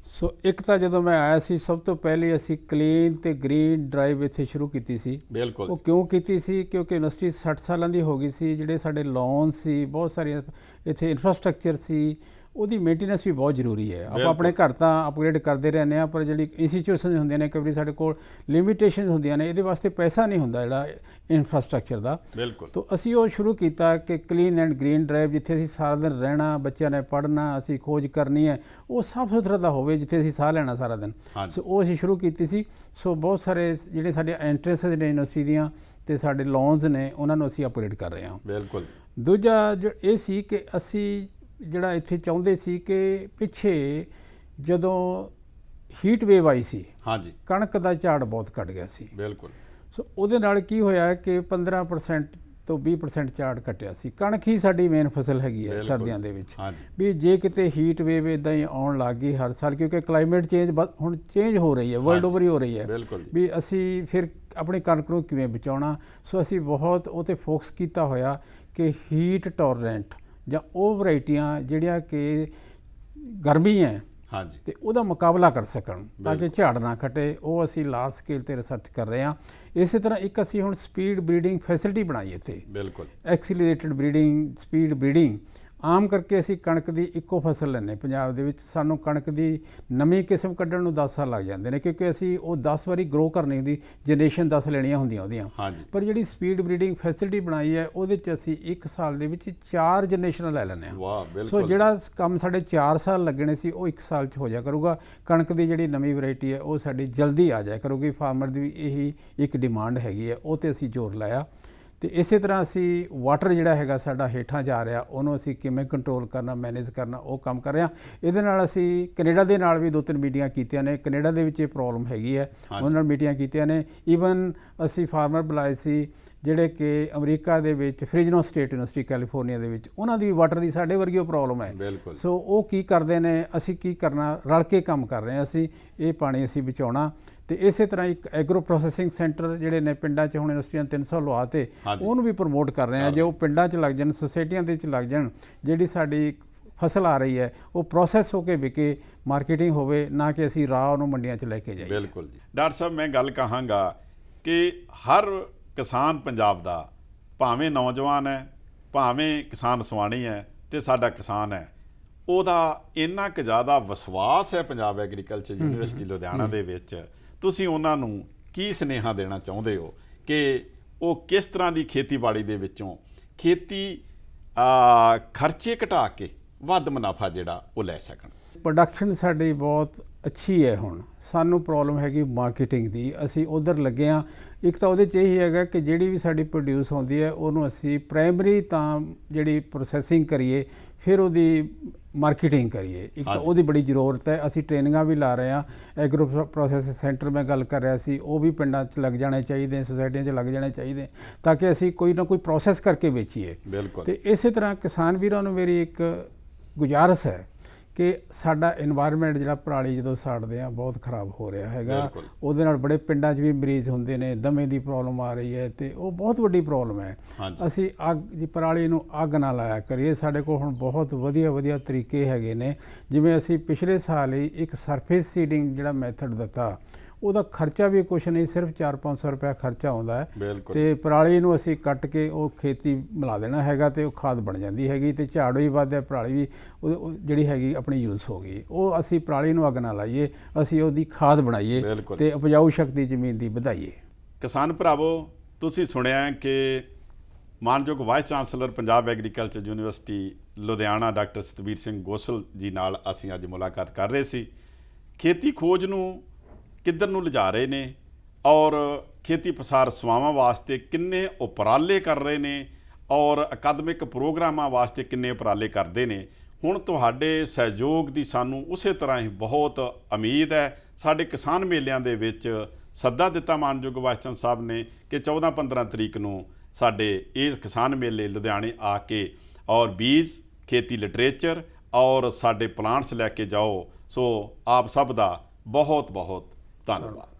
Speaker 2: ਸੋ ਇੱਕ ਤਾਂ ਜਦੋਂ ਮੈਂ ਆਇਆ ਸੀ, ਸਭ ਤੋਂ ਪਹਿਲੇ ਅਸੀਂ ਕਲੀਨ ਅਤੇ ਗ੍ਰੀਨ ਡਰਾਈਵ ਇੱਥੇ ਸ਼ੁਰੂ ਕੀਤੀ ਸੀ।
Speaker 1: ਬਿਲਕੁਲ।
Speaker 2: ਉਹ ਕਿਉਂ ਕੀਤੀ ਸੀ? ਕਿਉਂਕਿ ਯੂਨੀਵਰਸਿਟੀ 60 ਸਾਲਾਂ ਦੀ ਹੋ ਗਈ ਸੀ, ਜਿਹੜੇ ਸਾਡੇ ਲੋਨ ਸੀ, ਬਹੁਤ ਸਾਰੀਆਂ ਇੱਥੇ ਇਨਫਰਾਸਟਰਕਚਰ ਸੀ, ਉਹਦੀ ਮੇਨਟੇਨੈਂਸ ਵੀ ਬਹੁਤ ਜ਼ਰੂਰੀ ਹੈ। ਆਪਾਂ ਆਪਣੇ ਘਰ ਤਾਂ ਅਪਗ੍ਰੇਡ ਕਰਦੇ ਰਹਿੰਦੇ ਹਾਂ, ਪਰ ਜਿਹੜੀ ਇੰਸਟੀਟਿਊਸ਼ਨ ਹੁੰਦੀਆਂ ਨੇ ਕਈ ਵਾਰੀ ਸਾਡੇ ਕੋਲ ਲਿਮਿਟੇਸ਼ਨਸ ਹੁੰਦੀਆਂ ਨੇ, ਇਹਦੇ ਵਾਸਤੇ ਪੈਸਾ ਨਹੀਂ ਹੁੰਦਾ ਜਿਹੜਾ ਇਨਫਰਾਸਟਰਕਚਰ ਦਾ।
Speaker 1: ਬਿਲਕੁਲ।
Speaker 2: ਤਾਂ ਅਸੀਂ ਉਹ ਸ਼ੁਰੂ ਕੀਤਾ ਕਿ ਕਲੀਨ ਐਂਡ ਗ੍ਰੀਨ ਡਰਾਈਵ, ਜਿੱਥੇ ਅਸੀਂ ਸਾਰਾ ਦਿਨ ਰਹਿਣਾ, ਬੱਚਿਆਂ ਨੇ ਪੜ੍ਹਨਾ, ਅਸੀਂ ਖੋਜ ਕਰਨੀ ਹੈ, ਉਹ ਸਾਫ ਸੁਥਰਾ ਦਾ ਹੋਵੇ, ਜਿੱਥੇ ਅਸੀਂ ਸਾਹ ਲੈਣਾ ਸਾਰਾ ਦਿਨ। ਸੋ ਉਹ ਅਸੀਂ ਸ਼ੁਰੂ ਕੀਤੀ ਸੀ। ਸੋ ਬਹੁਤ ਸਾਰੇ ਜਿਹੜੇ ਸਾਡੇ ਐਂਟਰੈਂਸਸ ਨੇ ਯੂਨੀਵਰਸਿਟੀ ਦੀਆਂ ਅਤੇ ਸਾਡੇ ਲੋਨਸ ਨੇ, ਉਹਨਾਂ ਨੂੰ ਅਸੀਂ ਅਪਗ੍ਰੇਡ ਕਰ ਰਹੇ ਹਾਂ।
Speaker 1: ਬਿਲਕੁਲ।
Speaker 2: ਦੂਜਾ ਇਹ ਸੀ ਕਿ ਅਸੀਂ ਜਿਹੜਾ ਇੱਥੇ ਚਾਹੁੰਦੇ ਸੀ ਕਿ ਪਿੱਛੇ ਜਦੋਂ ਹੀਟ ਵੇਵ ਆਈ ਸੀ,
Speaker 1: ਹਾਂਜੀ,
Speaker 2: ਕਣਕ ਦਾ ਝਾੜ ਬਹੁਤ ਘਟ ਗਿਆ ਸੀ।
Speaker 1: ਬਿਲਕੁਲ।
Speaker 2: ਸੋ ਉਹਦੇ ਨਾਲ ਕੀ ਹੋਇਆ ਕਿ 15% ਤੋਂ 20% ਝਾੜ ਘਟਿਆ ਸੀ। ਕਣਕ ਹੀ ਸਾਡੀ ਮੇਨ ਫਸਲ ਹੈਗੀ ਹੈ ਸਰਦੀਆਂ ਦੇ ਵਿੱਚ। ਵੀ ਜੇ ਕਿਤੇ ਹੀਟ ਵੇਵ ਇੱਦਾਂ ਹੀ ਆਉਣ ਲੱਗ ਗਈ ਹਰ ਸਾਲ, ਕਿਉਂਕਿ ਕਲਾਈਮੇਟ ਚੇਂਜ ਹੁਣ ਚੇਂਜ ਹੋ ਰਹੀ ਹੈ, ਵਰਲਡ ਓਵਰ ਹੀ ਹੋ ਰਹੀ ਹੈ, ਵੀ ਅਸੀਂ ਫਿਰ ਆਪਣੀ ਕਣਕ ਨੂੰ ਕਿਵੇਂ ਬਚਾਉਣਾ। ਸੋ ਅਸੀਂ ਬਹੁਤ ਉਹ 'ਤੇ ਫੋਕਸ ਕੀਤਾ ਹੋਇਆ ਕਿ ਹੀਟ ਟੋਲਰੈਂਟ ਜਾਂ ਉਹ ਵਰਾਇਟੀਆਂ ਜਿਹੜੀਆਂ ਕਿ ਗਰਮੀ ਹੈ ਅਤੇ ਉਹਦਾ ਮੁਕਾਬਲਾ ਕਰ ਸਕਣ, ਤਾਂ ਕਿ ਝਾੜ ਨਾ ਘਟੇ, ਉਹ ਅਸੀਂ ਲਾਰਜ ਸਕੇਲ 'ਤੇ ਰਿਸਰਚ ਕਰ ਰਹੇ ਹਾਂ। ਇਸੇ ਤਰ੍ਹਾਂ ਇੱਕ ਅਸੀਂ ਹੁਣ ਸਪੀਡ ਬਰੀਡਿੰਗ ਫੈਸਿਲਿਟੀ ਬਣਾਈ ਇੱਥੇ। ਬਿਲਕੁਲ। ਐਕਸੀਲਰੇਟਡ ਬਰੀਡਿੰਗ, ਸਪੀਡ ਬਰੀਡਿੰਗ। ਆਮ ਕਰਕੇ ਅਸੀਂ ਕਣਕ ਦੀ ਇੱਕੋ ਫਸਲ ਲੈਂਦੇ ਪੰਜਾਬ ਦੇ ਵਿੱਚ, ਸਾਨੂੰ ਕਣਕ ਦੀ ਨਵੀਂ ਕਿਸਮ ਕੱਢਣ ਨੂੰ 10 ਸਾਲ ਲੱਗ ਜਾਂਦੇ ਨੇ, ਕਿਉਂਕਿ ਅਸੀਂ ਉਹ 10 ਵਾਰੀ ਗਰੋ ਕਰਨੀ ਹੁੰਦੀ, ਜਨਰੇਸ਼ਨ 10 ਲੈਣੀਆਂ ਹੁੰਦੀਆਂ ਉਹਦੀਆਂ। ਪਰ ਜਿਹੜੀ ਸਪੀਡ ਬਰੀਡਿੰਗ ਫੈਸਿਲਿਟੀ ਬਣਾਈ ਹੈ, ਉਹਦੇ 'ਚ ਅਸੀਂ 1 ਸਾਲ ਦੇ ਵਿੱਚ 4 ਜਨਰੇਸ਼ਨਾਂ ਲੈ ਲੈਂਦੇ ਹਾਂ। ਸੋ ਜਿਹੜਾ ਕੰਮ ਸਾਡੇ 4 ਸਾਲ ਲੱਗਣੇ ਸੀ, ਉਹ 1 ਸਾਲ 'ਚ ਹੋ ਜਾ ਕਰੂਗਾ। ਕਣਕ ਦੀ ਜਿਹੜੀ ਨਵੀਂ ਵੈਰਾਈਟੀ ਹੈ, ਉਹ ਸਾਡੀ ਜਲਦੀ ਆ ਜਾਇਆ ਕਰੂਗੀ। ਫਾਰਮਰ ਦੀ ਵੀ ਇਹੀ ਇੱਕ ਡਿਮਾਂਡ ਹੈਗੀ ਹੈ, ਉਹ 'ਤੇ ਅਸੀਂ ਜ਼ੋਰ ਲਾਇਆ। ਅਤੇ ਇਸੇ ਤਰ੍ਹਾਂ ਅਸੀਂ ਵਾਟਰ ਜਿਹੜਾ ਹੈਗਾ ਸਾਡਾ ਹੇਠਾਂ ਜਾ ਰਿਹਾ, ਉਹਨੂੰ ਅਸੀਂ ਕਿਵੇਂ ਕੰਟਰੋਲ ਕਰਨਾ, ਮੈਨੇਜ ਕਰਨਾ, ਉਹ ਕੰਮ ਕਰ ਰਹੇ ਹਾਂ। ਇਹਦੇ ਨਾਲ ਅਸੀਂ ਕੈਨੇਡਾ ਦੇ ਨਾਲ ਵੀ 2-3 ਮੀਟਿੰਗਾਂ ਕੀਤੀਆਂ ਨੇ। ਕੈਨੇਡਾ ਦੇ ਵਿੱਚ ਇਹ ਪ੍ਰੋਬਲਮ ਹੈਗੀ ਹੈ, ਉਹਨਾਂ ਨਾਲ ਮੀਟਿੰਗਾਂ ਕੀਤੀਆਂ ਨੇ। ਈਵਨ ਅਸੀਂ ਫਾਰਮਰ ਬੁਲਾਏ ਸੀ ਜਿਹੜੇ ਕਿ ਅਮਰੀਕਾ ਦੇ ਵਿੱਚ ਫ੍ਰਿਜਨੋ ਸਟੇਟ ਯੂਨੀਵਰਸਿਟੀ ਕੈਲੀਫੋਰਨੀਆ ਦੇ ਵਿੱਚ, ਉਹਨਾਂ ਦੀ ਵਾਟਰ ਦੀ ਸਾਡੇ ਵਰਗੀ ਉਹ ਪ੍ਰੋਬਲਮ ਹੈ। ਸੋ ਉਹ ਕੀ ਕਰਦੇ ਨੇ, ਅਸੀਂ ਕੀ ਕਰਨਾ, ਰਲ ਕੇ ਕੰਮ ਕਰ ਰਹੇ ਹਾਂ ਅਸੀਂ, ਇਹ ਪਾਣੀ ਅਸੀਂ ਬਚਾਉਣਾ। ਅਤੇ ਇਸੇ ਤਰ੍ਹਾਂ ਇੱਕ ਐਗਰੋ ਪ੍ਰੋਸੈਸਿੰਗ ਸੈਂਟਰ ਜਿਹੜੇ ਨੇ ਪਿੰਡਾਂ 'ਚ ਹੁਣ ਯੂਨੀਵਰਸਿਟੀਆਂ 300 ਲਵਾ ਤੇ, ਉਹਨੂੰ ਵੀ ਪ੍ਰਮੋਟ ਕਰ ਰਹੇ ਹਾਂ। ਜੇ ਉਹ ਪਿੰਡਾਂ 'ਚ ਲੱਗ ਜਾਣ, ਸੁਸਾਇਟੀਆਂ ਦੇ ਵਿੱਚ ਲੱਗ ਜਾਣ, ਜਿਹੜੀ ਸਾਡੀ ਫਸਲ ਆ ਰਹੀ ਹੈ ਉਹ ਪ੍ਰੋਸੈਸ ਹੋ ਕੇ ਵਿਕੇ, ਮਾਰਕੀਟਿੰਗ ਹੋਵੇ, ਨਾ ਕਿ ਅਸੀਂ ਰਾਹ ਉਹਨੂੰ ਮੰਡੀਆਂ 'ਚ ਲੈ ਕੇ ਜਾਈਏ।
Speaker 1: ਬਿਲਕੁਲ ਜੀ। ਡਾਕਟਰ ਸਾਹਿਬ, ਮੈਂ ਗੱਲ ਕਹਾਂਗਾ ਕਿ ਹਰ ਕਿਸਾਨ ਪੰਜਾਬ ਦਾ, ਭਾਵੇਂ ਨੌਜਵਾਨ ਹੈ, ਭਾਵੇਂ ਕਿਸਾਨ ਸਵਾਣੀ ਹੈ, ਅਤੇ ਸਾਡਾ ਕਿਸਾਨ ਹੈ, ਉਹਦਾ ਇੰਨਾ ਕੁ ਜ਼ਿਆਦਾ ਵਿਸ਼ਵਾਸ ਹੈ ਪੰਜਾਬ ਐਗਰੀਕਲਚਰ ਯੂਨੀਵਰਸਿਟੀ ਲੁਧਿਆਣਾ ਦੇ ਵਿੱਚ। ਤੁਸੀਂ ਉਹਨਾਂ ਨੂੰ ਕੀ ਸੁਨੇਹਾ ਦੇਣਾ ਚਾਹੁੰਦੇ ਹੋ ਕਿ ਉਹ ਕਿਸ ਤਰ੍ਹਾਂ ਦੀ ਖੇਤੀਬਾੜੀ ਦੇ ਵਿੱਚੋਂ ਖੇਤੀ ਖਰਚੇ ਘਟਾ ਕੇ ਵੱਧ ਮੁਨਾਫਾ ਜਿਹੜਾ ਉਹ ਲੈ ਸਕਣ?
Speaker 2: ਪ੍ਰੋਡਕਸ਼ਨ ਸਾਡੀ ਬਹੁਤ ਅੱਛੀ ਹੈ। ਹੁਣ ਸਾਨੂੰ ਪ੍ਰੋਬਲਮ ਹੈਗੀ ਮਾਰਕੀਟਿੰਗ ਦੀ। ਅਸੀਂ ਉਧਰ ਲੱਗੇ ਹਾਂ। ਇੱਕ ਤਾਂ ਉਹਦੇ 'ਚ ਇਹੀ ਹੈਗਾ ਕਿ ਜਿਹੜੀ ਵੀ ਸਾਡੀ ਪ੍ਰੋਡਿਊਸ ਹੁੰਦੀ ਹੈ ਉਹਨੂੰ ਅਸੀਂ ਪ੍ਰਾਇਮਰੀ ਤਾਂ ਜਿਹੜੀ ਪ੍ਰੋਸੈਸਿੰਗ ਕਰੀਏ, ਫਿਰ ਉਹਦੀ ਮਾਰਕੀਟਿੰਗ ਕਰੀਏ। ਇੱਕ ਤਾਂ ਉਹਦੀ ਬੜੀ ਜ਼ਰੂਰਤ ਹੈ। ਅਸੀਂ ਟ੍ਰੇਨਿੰਗਾਂ ਵੀ ਲਾ ਰਹੇ ਹਾਂ। ਐਗਰੋ ਪ੍ਰੋਸੈਸ ਸੈਂਟਰ ਮੈਂ ਗੱਲ ਕਰ ਰਿਹਾ ਸੀ, ਉਹ ਵੀ ਪਿੰਡਾਂ 'ਚ ਲੱਗ ਜਾਣੇ ਚਾਹੀਦੇ, ਸੁਸਾਇਟੀਆਂ 'ਚ ਲੱਗ ਜਾਣੇ ਚਾਹੀਦੇ, ਤਾਂ ਕਿ ਅਸੀਂ ਕੋਈ ਨਾ ਕੋਈ ਪ੍ਰੋਸੈਸ ਕਰਕੇ ਵੇਚੀਏ।
Speaker 1: ਬਿਲਕੁਲ।
Speaker 2: ਤੇ ਇਸੇ ਤਰ੍ਹਾਂ ਕਿਸਾਨ ਵੀਰਾਂ ਨੂੰ ਮੇਰੀ ਇੱਕ ਗੁਜ਼ਾਰਿਸ਼ ਹੈ ਕਿ ਸਾਡਾ ਇਨਵਾਇਰਨਮੈਂਟ ਜਿਹੜਾ ਪਰਾਲੀ ਜਦੋਂ ਸਾੜਦੇ ਆ ਬਹੁਤ ਖਰਾਬ ਹੋ ਰਿਹਾ ਹੈਗਾ। ਉਹਦੇ ਨਾਲ ਬੜੇ ਪਿੰਡਾਂ 'ਚ ਵੀ ਮਰੀਜ਼ ਹੁੰਦੇ ਨੇ, ਦਮੇ ਦੀ ਪ੍ਰੋਬਲਮ ਆ ਰਹੀ ਹੈ, ਤੇ ਉਹ ਬਹੁਤ ਵੱਡੀ ਪ੍ਰੋਬਲਮ ਹੈ। ਅਸੀਂ ਪਰਾਲੀ ਨੂੰ ਅੱਗ ਨਾ ਲਾਇਆ ਕਰੀਏ। ਸਾਡੇ ਕੋਲ ਹੁਣ ਬਹੁਤ ਵਧੀਆ ਤਰੀਕੇ ਹੈਗੇ ਨੇ। ਜਿਵੇਂ ਅਸੀਂ ਪਿਛਲੇ ਸਾਲ ਹੀ ਇੱਕ ਸਰਫੇਸ ਸੀਡਿੰਗ ਜਿਹੜਾ ਮੈਥਡ ਦਿੱਤਾ, ਉਹਦਾ ਖਰਚਾ ਵੀ ਕੁਛ ਨਹੀਂ, ਸਿਰਫ 400-500 ਰੁਪਇਆ ਖਰਚਾ ਆਉਂਦਾ ਹੈ। ਤੇ ਪਰਾਲੀ ਨੂੰ ਅਸੀਂ ਕੱਟ ਕੇ ਉਹ ਖੇਤੀ ਮਿਲਾ ਦੇਣਾ ਹੈਗਾ, ਤੇ ਉਹ ਖਾਦ ਬਣ ਜਾਂਦੀ ਹੈਗੀ, ਤੇ ਝਾੜ ਵੀ ਵੱਧਦਾ, ਪਰਾਲੀ ਵੀ ਜਿਹੜੀ ਹੈਗੀ ਆਪਣੀ ਯੂਜ਼ ਹੋ ਗਈ। ਉਹ ਅਸੀਂ ਪਰਾਲੀ ਨੂੰ ਅੱਗ ਨਾ ਲਾਈਏ, ਅਸੀਂ ਉਹਦੀ ਖਾਦ ਬਣਾਈਏ ਤੇ ਉਪਜਾਊ ਸ਼ਕਤੀ ਜ਼ਮੀਨ ਦੀ ਵਧਾਈਏ।
Speaker 1: ਕਿਸਾਨ ਭਰਾਵੋ, ਤੁਸੀਂ ਸੁਣਿਆ ਕਿ ਮਾਨਯੋਗ vice chancellor Punjab agriculture university Ludhiana doctor Satbir Singh Gosal ਜੀ ਨਾਲ ਅਸੀਂ ਅੱਜ ਮੁਲਾਕਾਤ ਕਰ ਰਹੇ ਸੀ। ਖੇਤੀ ਖੋਜ ਨੂੰ ਕਿੱਧਰ ਨੂੰ ਲਿਜਾ ਰਹੇ ਨੇ ਔਰ ਖੇਤੀ ਪਸਾਰ ਸੇਵਾਵਾਂ ਵਾਸਤੇ ਕਿੰਨੇ ਉਪਰਾਲੇ ਕਰ ਰਹੇ ਨੇ ਔਰ ਅਕਾਦਮਿਕ ਪ੍ਰੋਗਰਾਮਾਂ ਵਾਸਤੇ ਕਿੰਨੇ ਉਪਰਾਲੇ ਕਰਦੇ ਨੇ। ਹੁਣ ਤੁਹਾਡੇ ਸਹਿਯੋਗ ਦੀ ਸਾਨੂੰ ਉਸੇ ਤਰ੍ਹਾਂ ਹੀ ਬਹੁਤ ਉਮੀਦ ਹੈ। ਸਾਡੇ ਕਿਸਾਨ ਮੇਲਿਆਂ ਦੇ ਵਿੱਚ ਸੱਦਾ ਦਿੱਤਾ ਮਾਨਯੋਗ ਵਾਈਸ ਚਾਂਸਲਰ ਸਾਹਿਬ ਨੇ ਕਿ 14-15 ਤਰੀਕ ਨੂੰ ਸਾਡੇ ਇਹ ਕਿਸਾਨ ਮੇਲੇ ਲੁਧਿਆਣੇ ਆ ਕੇ ਔਰ ਬੀਜ, ਖੇਤੀ ਲਿਟਰੇਚਰ ਔਰ ਸਾਡੇ ਪਲਾਂਟਸ ਲੈ ਕੇ ਜਾਓ। ਸੋ ਆਪ ਸਭ ਦਾ ਬਹੁਤ ਧੰਨਵਾਦ।